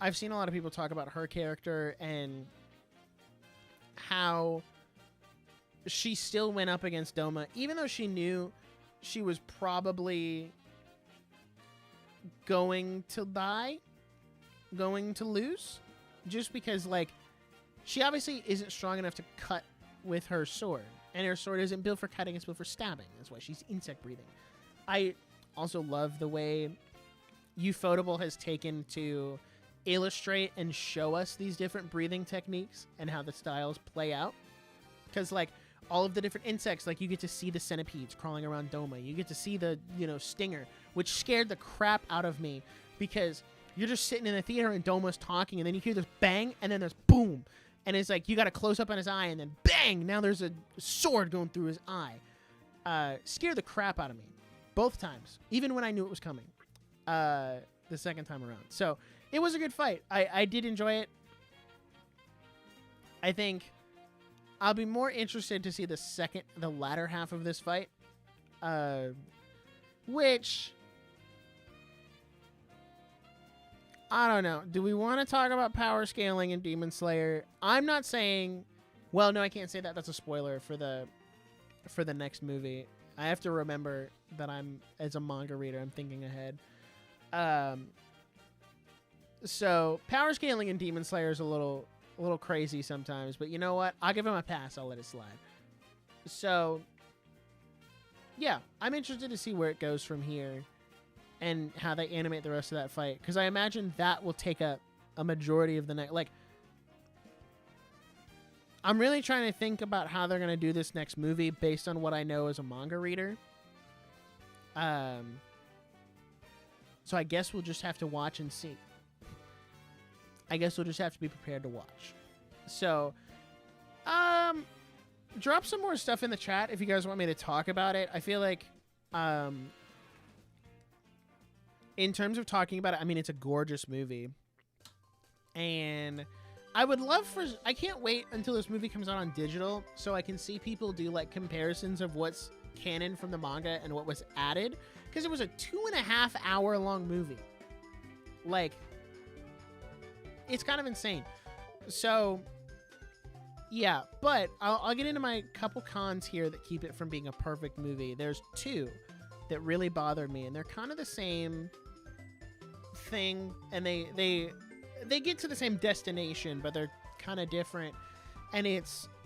I've seen a lot of people talk about her character and how she still went up against Doma, even though she knew she was probably going to die, going to lose, just because, like, she obviously isn't strong enough to cut with her sword. And her sword isn't built for cutting, it's built for stabbing. That's why she's insect breathing. I also love the way Ufotable has taken to illustrate and show us these different breathing techniques and how the styles play out. Because, like, all of the different insects, like, you get to see the centipedes crawling around Doma. You get to see the, stinger, which scared the crap out of me because you're just sitting in the theater and Doma's talking, and then you hear this bang, and then there's boom. And it's like you got a close up on his eye, and then bang! Now there's a sword going through his eye. Scared the crap out of me. Both times. Even when I knew it was coming. The second time around. So, it was a good fight. I did enjoy it. I think I'll be more interested to see the latter half of this fight. Which, I don't know. Do we want to talk about power scaling in Demon Slayer? I'm not saying, well, no, I can't say that. That's a spoiler for the next movie. I have to remember that as a manga reader, I'm thinking ahead. So power scaling in Demon Slayer is a little crazy sometimes, but you know what? I'll give him a pass. I'll let it slide. So, yeah, I'm interested to see where it goes from here and how they animate the rest of that fight, because I imagine that will take up a majority of the night. Like, I'm really trying to think about how they're going to do this next movie based on what I know as a manga reader. So I guess we'll just have to watch and see. I guess we'll just have to be prepared to watch. So, drop some more stuff in the chat if you guys want me to talk about it. I feel like, in terms of talking about it, I mean, it's a gorgeous movie. And I would love I can't wait until this movie comes out on digital so I can see people do, like, comparisons of what's canon from the manga and what was added. Because it was a 2.5 hour long movie. Like, it's kind of insane. So, yeah, but I'll get into my couple cons here that keep it from being a perfect movie. There's two that really bothered me, and they're kind of the same thing, and they get to the same destination, but they're kind of different. And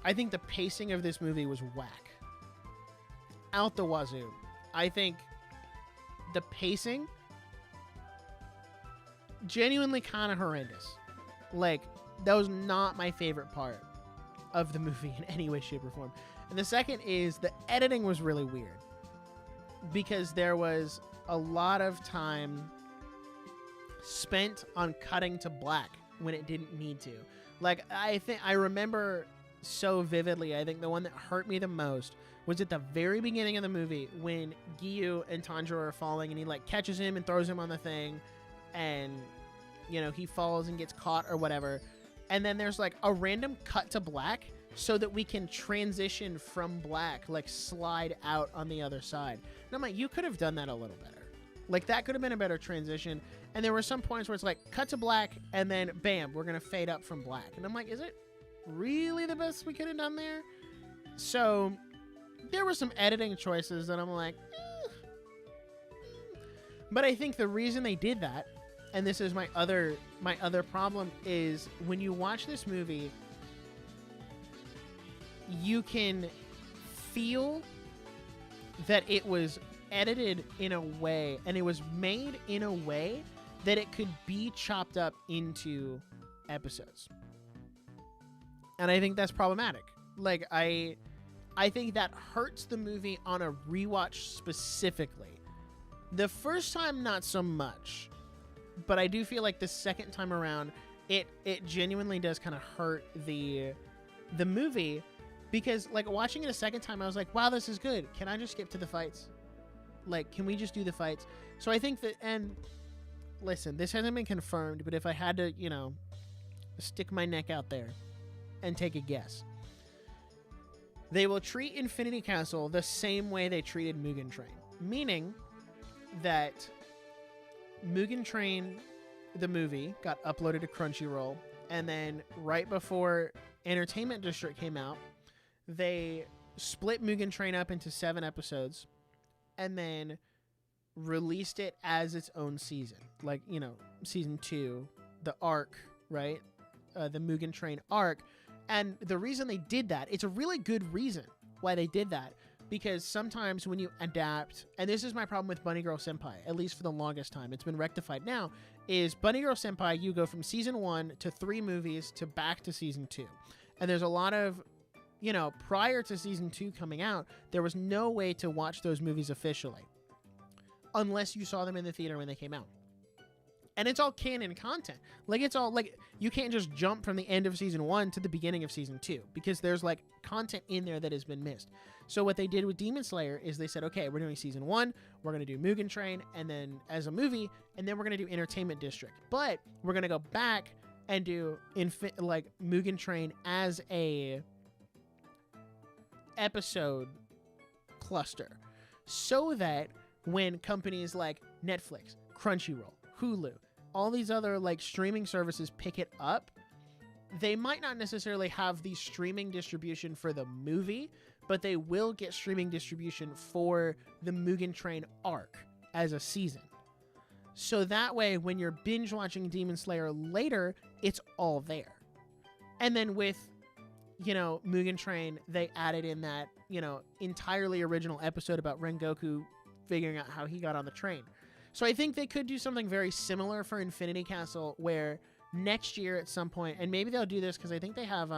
I think the pacing of this movie was whack. Out the wazoo. I think the pacing, genuinely kind of horrendous. Like, that was not my favorite part of the movie in any way, shape, or form. And the second is the editing was really weird because there was a lot of time spent on cutting to black when it didn't need to. Like, I remember so vividly, I think the one that hurt me the most was at the very beginning of the movie when Giyu and Tanjiro are falling and he, like, catches him and throws him on the thing and, he falls and gets caught or whatever. And then there's, like, a random cut to black so that we can transition from black, like, slide out on the other side. And I'm like, you could have done that a little better. Like, that could have been a better transition. And there were some points where it's like, cut to black, and then, bam, we're going to fade up from black. And I'm like, is it really the best we could have done there? So, there were some editing choices that I'm like, But I think the reason they did that, and this is my other problem, is when you watch this movie, you can feel that it was edited in a way, and it was made in a way that it could be chopped up into episodes. And I think that's problematic. Like, I think that hurts the movie on a rewatch specifically. The first time, not so much. But I do feel like the second time around, it genuinely does kind of hurt the movie. Because, like, watching it a second time, I was like, wow, this is good. Can I just skip to the fights? Like, can we just do the fights? So I think that, and listen, this hasn't been confirmed, but if I had to, stick my neck out there and take a guess, they will treat Infinity Castle the same way they treated Mugen Train. Meaning that Mugen Train, the movie, got uploaded to Crunchyroll, and then right before Entertainment District came out, they split Mugen Train up into 7 episodes and then released it as its own season. Like, season 2, the arc, right? The Mugen Train arc. And the reason they did that, it's a really good reason why they did that. Because sometimes when you adapt, and this is my problem with Bunny Girl Senpai, at least for the longest time, it's been rectified now, is Bunny Girl Senpai, you go from season 1 to 3 movies to back to season 2. And there's a lot of, prior to season 2 coming out, there was no way to watch those movies officially unless you saw them in the theater when they came out. And it's all canon content. Like, it's all, like, you can't just jump from the end of season 1 to the beginning of season 2 because there's, like, content in there that has been missed. So what they did with Demon Slayer is they said, okay, we're doing season 1, we're going to do Mugen Train, and then as a movie, and then we're going to do Entertainment District. But we're going to go back and do, Mugen Train as a episode cluster. So that when companies like Netflix, Crunchyroll, Hulu, all these other like streaming services pick it up, they might not necessarily have the streaming distribution for the movie, but they will get streaming distribution for the Mugen Train arc as a season. So that way, when you're binge watching Demon Slayer later, it's all there. And then with, Mugen Train, they added in that, entirely original episode about Rengoku figuring out how he got on the train. So I think they could do something very similar for Infinity Castle, where next year at some point, and maybe they'll do this because I think they have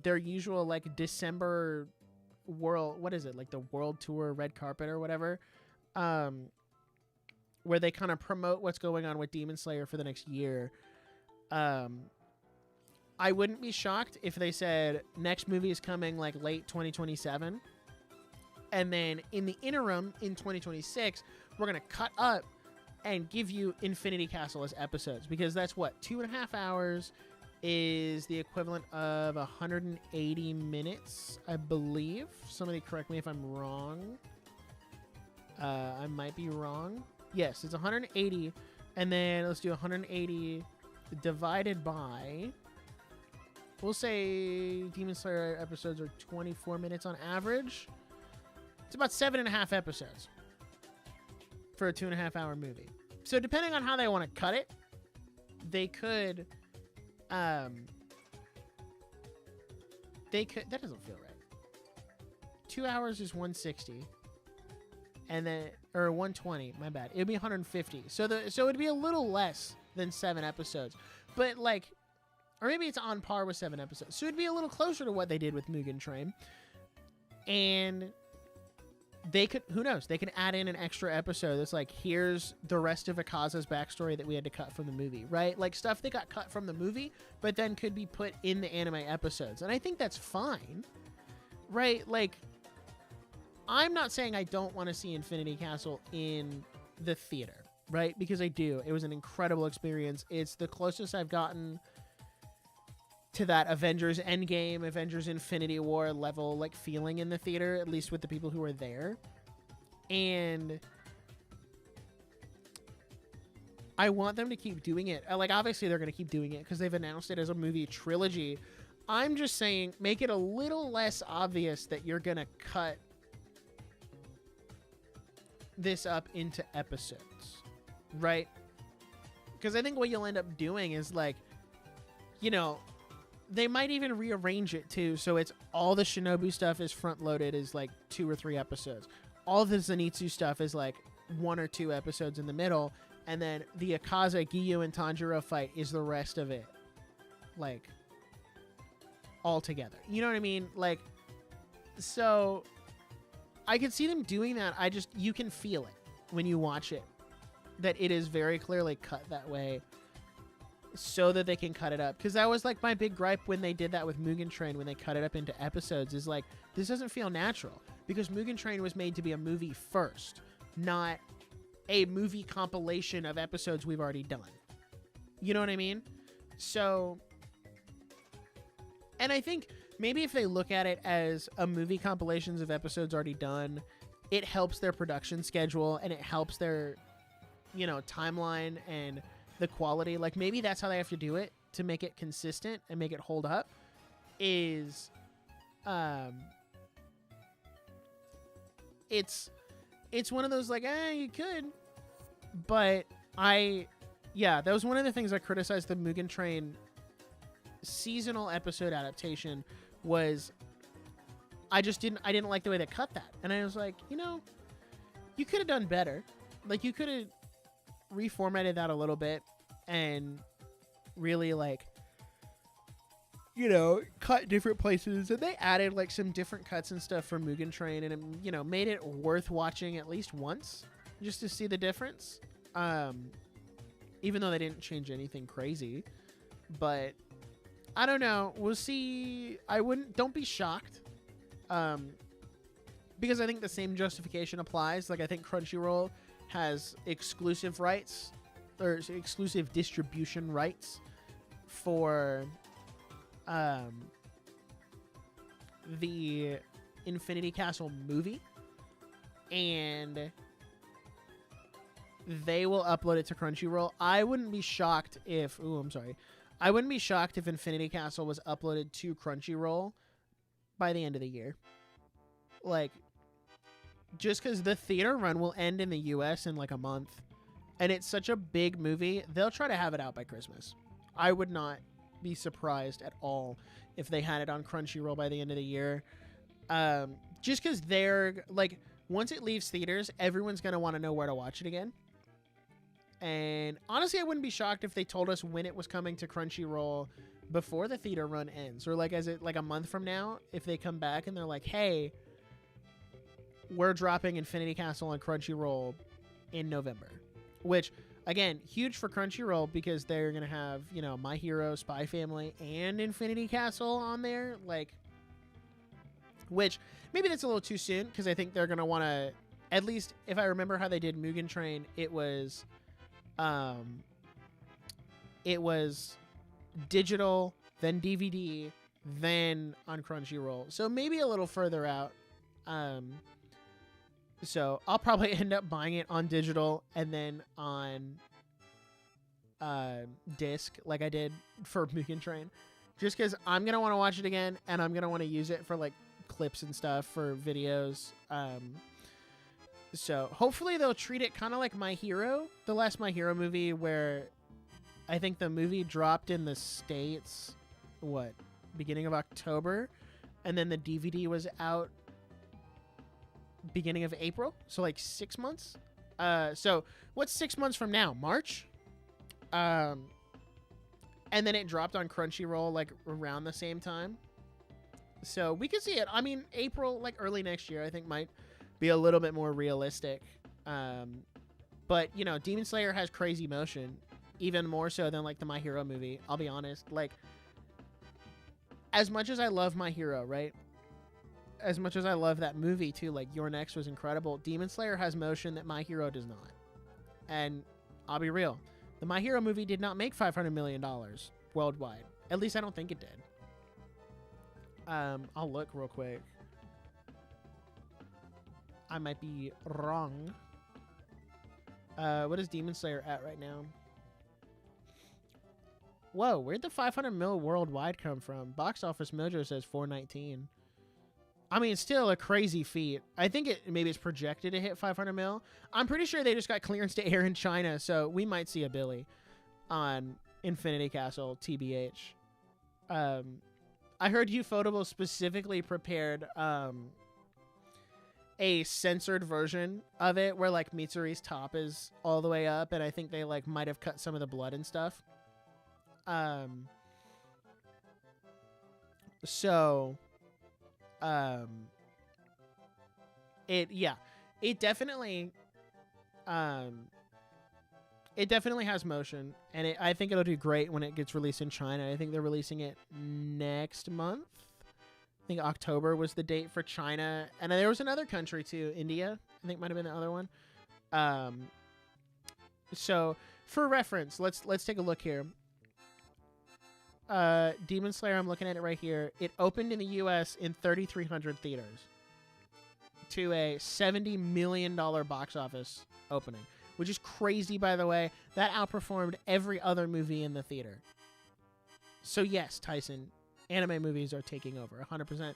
their usual like December the World Tour red carpet or whatever, where they kind of promote what's going on with Demon Slayer for the next year. I wouldn't be shocked if they said next movie is coming like late 2027. And then in the interim, in 2026, we're going to cut up and give you Infinity Castle as episodes. Because that's what? 2.5 hours is the equivalent of 180 minutes, I believe. Somebody correct me if I'm wrong. I might be wrong. Yes, it's 180. And then let's do 180 divided by... We'll say Demon Slayer episodes are 24 minutes on average. It's about 7.5 episodes for a 2.5 hour movie. So depending on how they want to cut it, they could, that doesn't feel right. 2 hours is 160 and then, or 120, my bad. It'd be 150. So it'd be a little less than 7 episodes, but like, or maybe it's on par with 7 episodes. So it'd be a little closer to what they did with Mugen Train. And they could, who knows, they could add in an extra episode that's like, here's the rest of Akaza's backstory that we had to cut from the movie, right? Like stuff that got cut from the movie, but then could be put in the anime episodes. And I think that's fine, right? Like, I'm not saying I don't want to see Infinity Castle in the theater, right? Because I do. It was an incredible experience. It's the closest I've gotten to that Avengers Endgame, Avengers Infinity War level like feeling in the theater, at least with the people who were there. And I want them to keep doing it. Like, obviously they're going to keep doing it because they've announced it as a movie trilogy. I'm just saying, make it a little less obvious that you're going to cut this up into episodes, right? Because I think what you'll end up doing is like, they might even rearrange it too, so it's all the Shinobu stuff is front loaded as like 2 or 3 episodes. All the Zenitsu stuff is like 1 or 2 episodes in the middle, and then the Akaza, Giyu, and Tanjiro fight is the rest of it, like all together. You know what I mean? Like, so I could see them doing that. You can feel it when you watch it, that it is very clearly cut that way, so that they can cut it up. Because that was like my big gripe when they did that with Mugen Train, when they cut it up into episodes, is like, this doesn't feel natural, because Mugen Train was made to be a movie first, not a movie compilation of episodes we've already done. You know what I mean? So, and I think maybe if they look at it as a movie compilations of episodes already done, it helps their production schedule and it helps their, timeline and the quality. Like, maybe that's how they have to do it to make it consistent and make it hold up, is it's one of those like, you could, but that was one of the things I criticized the Mugen Train seasonal episode adaptation was I didn't like the way they cut that. And I was like, you could have done better. Like, you could have reformatted that a little bit and really, like, cut different places. And they added, like, some different cuts and stuff for Mugen Train, and it, made it worth watching at least once just to see the difference. Even though they didn't change anything crazy. But I don't know. We'll see. Don't be shocked. Because I think the same justification applies. Like, I think Crunchyroll has exclusive rights or exclusive distribution rights for the Infinity Castle movie, and they will upload it to Crunchyroll. I wouldn't be shocked if I wouldn't be shocked if Infinity Castle was uploaded to Crunchyroll by the end of the year. Like, just because the theater run will end in the US in like a month, and it's such a big movie, they'll try to have it out by Christmas. I would not be surprised at all if they had it on Crunchyroll by the end of the year. Just because they're like, once it leaves theaters, everyone's going to want to know where to watch it again. And honestly, I wouldn't be shocked if they told us when it was coming to Crunchyroll before the theater run ends, or like a month from now, if they come back and they're like, hey, we're dropping Infinity Castle on Crunchyroll in November, which again, huge for Crunchyroll because they're going to have, My Hero, Spy Family, and Infinity Castle on there. Like, which maybe that's a little too soon, because I think they're going to want to, at least if I remember how they did Mugen Train, it was digital, then DVD, then on Crunchyroll. So maybe a little further out. So I'll probably end up buying it on digital and then on disc, like I did for Mugen Train, just because I'm gonna want to watch it again, and I'm gonna want to use it for like clips and stuff for videos. So hopefully they'll treat it kind of like My Hero, the last My Hero movie, where I think the movie dropped in the States, beginning of October, and then the DVD was out beginning of April, so like 6 months. So what's 6 months from now? March? And then it dropped on Crunchyroll like around the same time. So we could see it. I mean, April, like early next year, I think might be a little bit more realistic. But, Demon Slayer has crazy motion, even more so than like the My Hero movie. I'll be honest. Like, as much as I love My Hero, right? As much as I love that movie too, like Your Next was incredible, Demon Slayer has motion that My Hero does not. And I'll be real, the My Hero movie did not make $500 million worldwide. At least I don't think it did. I'll look real quick. I might be wrong. What is Demon Slayer at right now? Whoa, where'd the 500 mil worldwide come from? Box Office Mojo says 419. I mean, still a crazy feat. I think maybe it's projected to hit 500 mil. I'm pretty sure they just got clearance to air in China, so we might see a Billy on Infinity Castle, TBH. I heard Ufotable specifically prepared a censored version of it where like Mitsuri's top is all the way up, and I think they like might have cut some of the blood and stuff. It definitely has motion, and I think it'll do great when it gets released in China. I think they're releasing it next month. I think October was the date for China, and there was another country too, India. I think might have been the other one. So for reference, let's take a look here. Demon Slayer, I'm looking at it right here. It opened in the U.S. in 3,300 theaters to a $70 million box office opening, which is crazy, by the way. That outperformed every other movie in the theater. So yes, Tyson, anime movies are taking over 100%.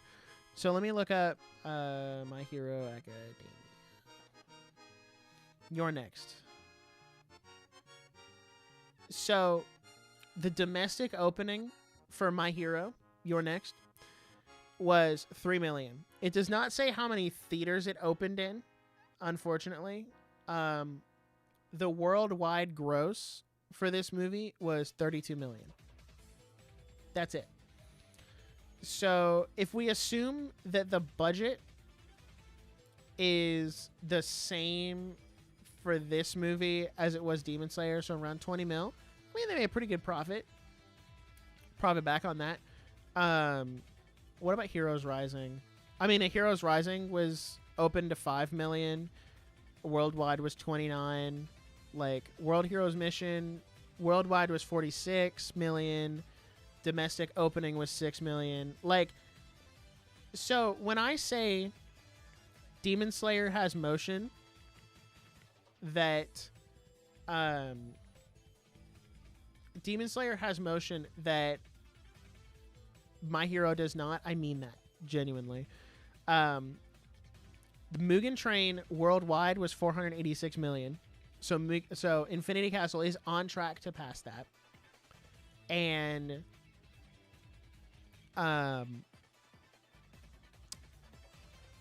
So let me look up My Hero Academia. You're next. So the domestic opening for My Hero, Your Next, was 3 million. It does not say how many theaters it opened in, unfortunately. The worldwide gross for this movie was 32 million. That's it. So if we assume that the budget is the same for this movie as it was Demon Slayer, so around 20 mil, I mean, they made a pretty good profit back on that. What about Heroes Rising? I mean, Heroes Rising was open to 5 million. Worldwide was 29. Like, World Heroes Mission, worldwide was 46 million. Domestic opening was 6 million. Like, so when I say Demon Slayer has motion that My Hero does not, I mean that genuinely. The Mugen Train worldwide was 486 million. So Infinity Castle is on track to pass that. And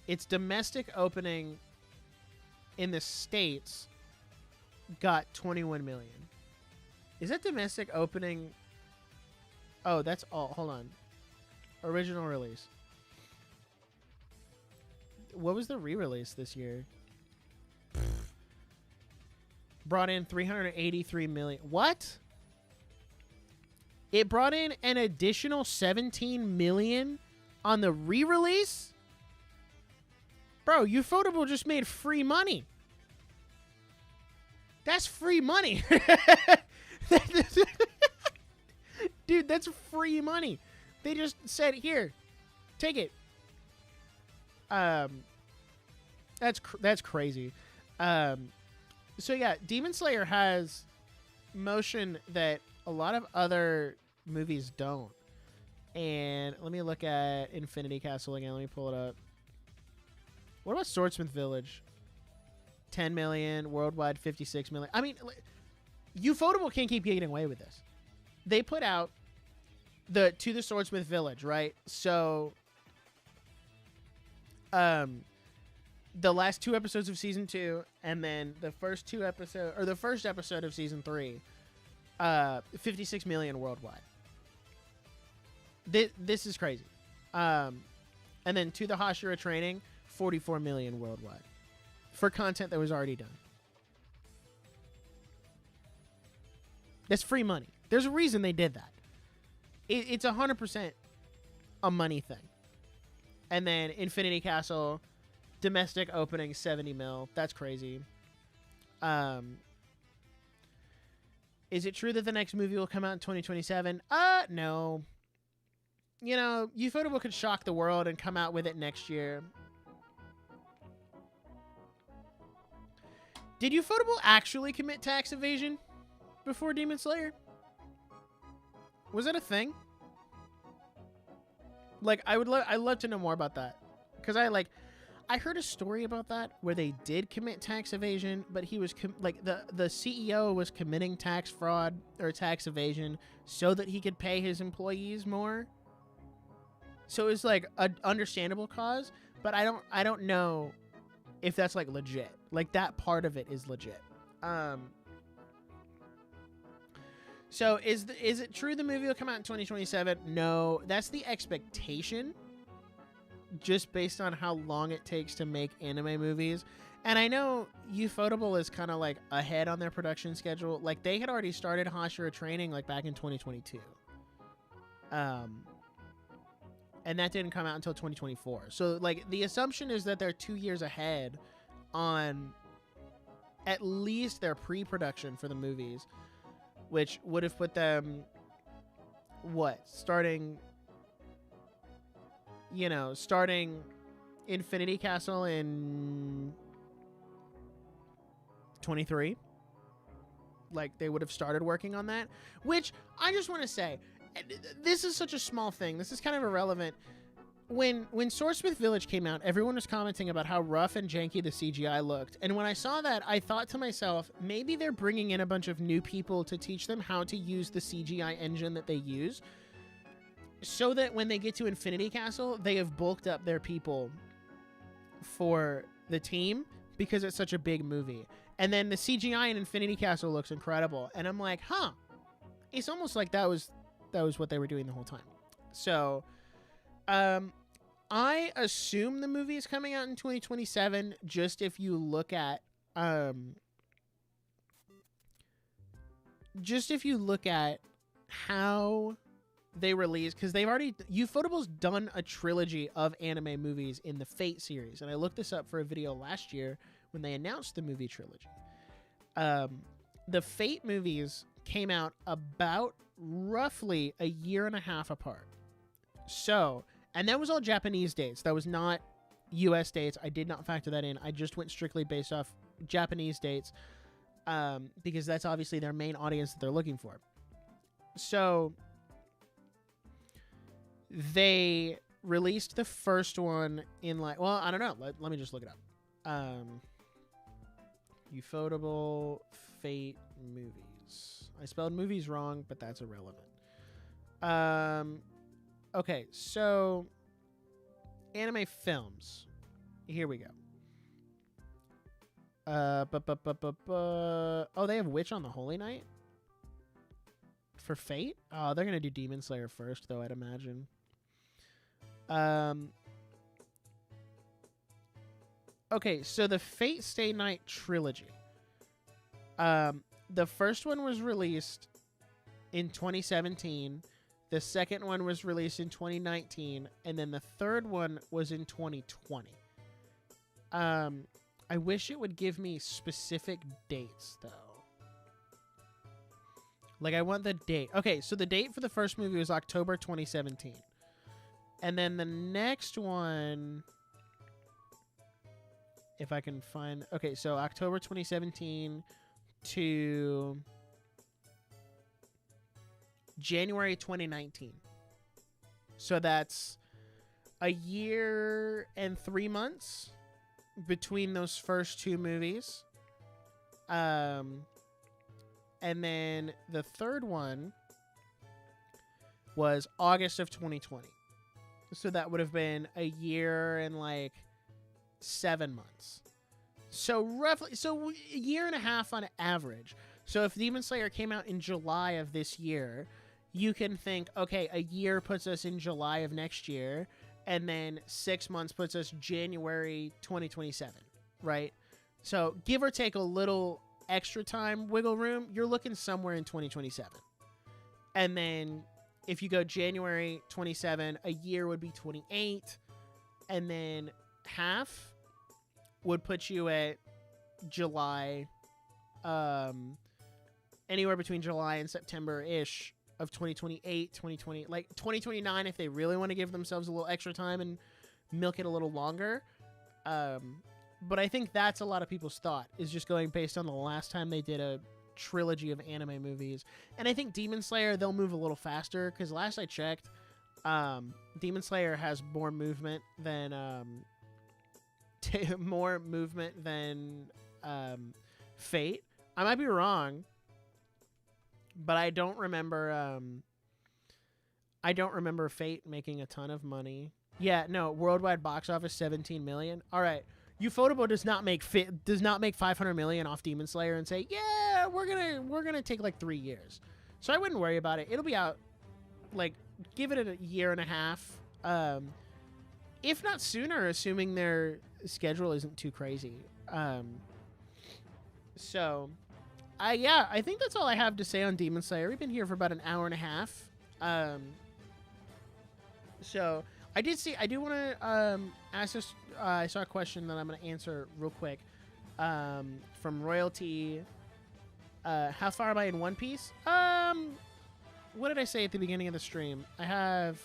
its domestic opening in the States got 21 million. Is that domestic opening? Oh, that's all. Hold on. Original release. What was the re-release this year? Brought in 383 million. What? It brought in an additional 17 million on the re-release? Bro, Ufotable just made free money. That's free money. Dude, that's free money. They just said, here, take it. That's crazy. So yeah, Demon Slayer has motion that a lot of other movies don't. And let me look at Infinity Castle again. Let me pull it up. What about Swordsmith Village? 10 million, worldwide 56 million. I mean, Ufotable can't keep getting away with this. They put out the Swordsmith Village, right? So the last 2 episodes of season 2 and then the first episode of season 3, 56 million worldwide. This is crazy. And then To the Hashira Training, 44 million worldwide for content that was already done. That's free money. There's a reason they did that. It's 100% a money thing. And then Infinity Castle, domestic opening 70 mil. That's crazy. Is it true that the next movie will come out in 2027? No. You know, Ufotable could shock the world and come out with it next year. Did Ufotable actually commit tax evasion before Demon Slayer? Was that a thing? Like, I'd love to know more about that. Because I heard a story about that where they did commit tax evasion, but he was the CEO was committing tax fraud or tax evasion so that he could pay his employees more. So it was like an understandable cause, but I don't know if that's like legit. Like, that part of it is legit. So is it true the movie will come out in 2027? No, that's the expectation, just based on how long it takes to make anime movies. And I know Ufotable is kind of like ahead on their production schedule. Like, they had already started Hashira Training like back in 2022. And that didn't come out until 2024. So like, the assumption is that they're 2 years ahead on at least their pre-production for the movies, which would have put them starting Infinity Castle in 23. Like, they would have started working on that, which I just want to say, this is such a small thing. This is kind of irrelevant. When Swordsmith Village came out, everyone was commenting about how rough and janky the CGI looked. And when I saw that, I thought to myself, maybe they're bringing in a bunch of new people to teach them how to use the CGI engine that they use. so that when they get to Infinity Castle, they have bulked up their people for the team because it's such a big movie. And then the CGI in Infinity Castle looks incredible. And I'm like, huh, it's almost like that was what they were doing the whole time. So, I assume the movie is coming out in 2027. Just if you look at, how they release, because they've already, Ufotable's done a trilogy of anime movies in the Fate series, and I looked this up for a video last year when they announced the movie trilogy. The Fate movies came out about roughly a year and a half apart. So, and that was all Japanese dates. That was not US dates. I did not factor that in. I just went strictly based off Japanese dates, because that's obviously their main audience that they're looking for. So they released the first one in like, well, I don't know. Let me just look it up. Ufotable Fate movies. I spelled movies wrong, but that's irrelevant. Okay, so anime films. Here we go. Oh, they have Witch on the Holy Night for Fate. Oh, they're gonna do Demon Slayer first, though, I'd imagine. Okay, so the Fate Stay Night trilogy. The first one was released in 2017. The second one was released in 2019, and then the third one was in 2020. I wish it would give me specific dates, though. Like, I want the date. Okay, so the date for the first movie was October 2017. And then the next one, if I can find... Okay, so October 2017 to January 2019. So that's a year and 3 months between those first two movies. And then the third one was August of 2020. So that would have been a year and like 7 months. So roughly, so a year and a half on average. So if Demon Slayer came out in July of this year, you can think, okay, a year puts us in July of next year, and then 6 months puts us January 2027, right? So give or take a little extra time wiggle room, you're looking somewhere in 2027. And then if you go January 27, a year would be 28, and then half would put you at July, anywhere between July and September-ish of 2028, 2020, like 2029 if they really want to give themselves a little extra time and milk it a little longer. But I think that's a lot of people's thought, is just going based on the last time they did a trilogy of anime movies. And I think Demon Slayer, they'll move a little faster, because last I checked, Demon Slayer has more movement than Fate. I might be wrong, but I don't remember Fate making a ton of money. Yeah, no, worldwide box office 17 million. All right. Ufotable does not make 500 million off Demon Slayer and say, "Yeah, we're going to take like 3 years." So I wouldn't worry about it. It'll be out, like, give it a year and a half. If not sooner, assuming their schedule isn't too crazy. So I think that's all I have to say on Demon Slayer. We've been here for about an hour and a half. So I do want to ask this. I saw a question that I'm going to answer real quick from Royalty. How far am I in One Piece? What did I say at the beginning of the stream? I have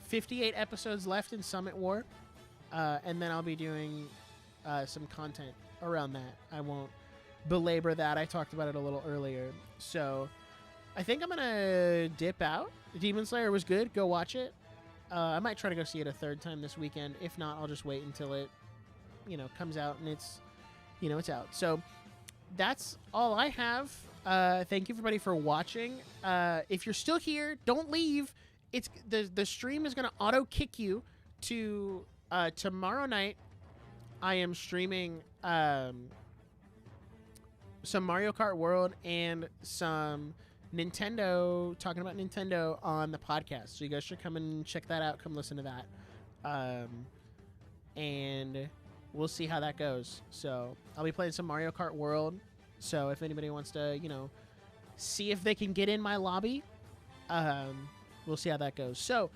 58 episodes left in Summit War, and then I'll be doing some content around that. I won't belabor that. I talked about it a little earlier. So I think I'm going to dip out. Demon Slayer was good. Go watch it. I might try to go see it a third time this weekend. If not, I'll just wait until it, comes out and it's out. So that's all I have. Thank you everybody for watching. If you're still here, don't leave. it's the stream is gonna auto kick you to tomorrow night. I am streaming some Mario Kart World and some Nintendo, talking about Nintendo on the podcast. So you guys should come and check that out. Come listen to that. And we'll see how that goes. So I'll be playing some Mario Kart World. So if anybody wants to, see if they can get in my lobby, we'll see how that goes. So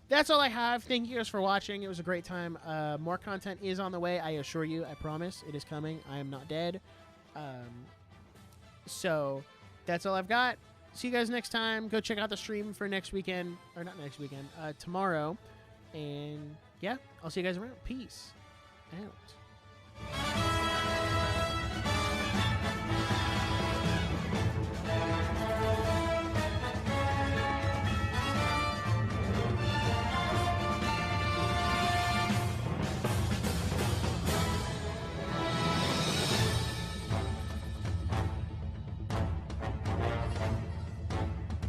that's all I have. Thank you guys for watching. It was a great time. More content is on the way. I assure you. I promise. It is coming. I am not dead. So that's all I've got. See you guys next time. Go check out the stream for next weekend. Or not next weekend. Tomorrow. And yeah, I'll see you guys around. Peace out.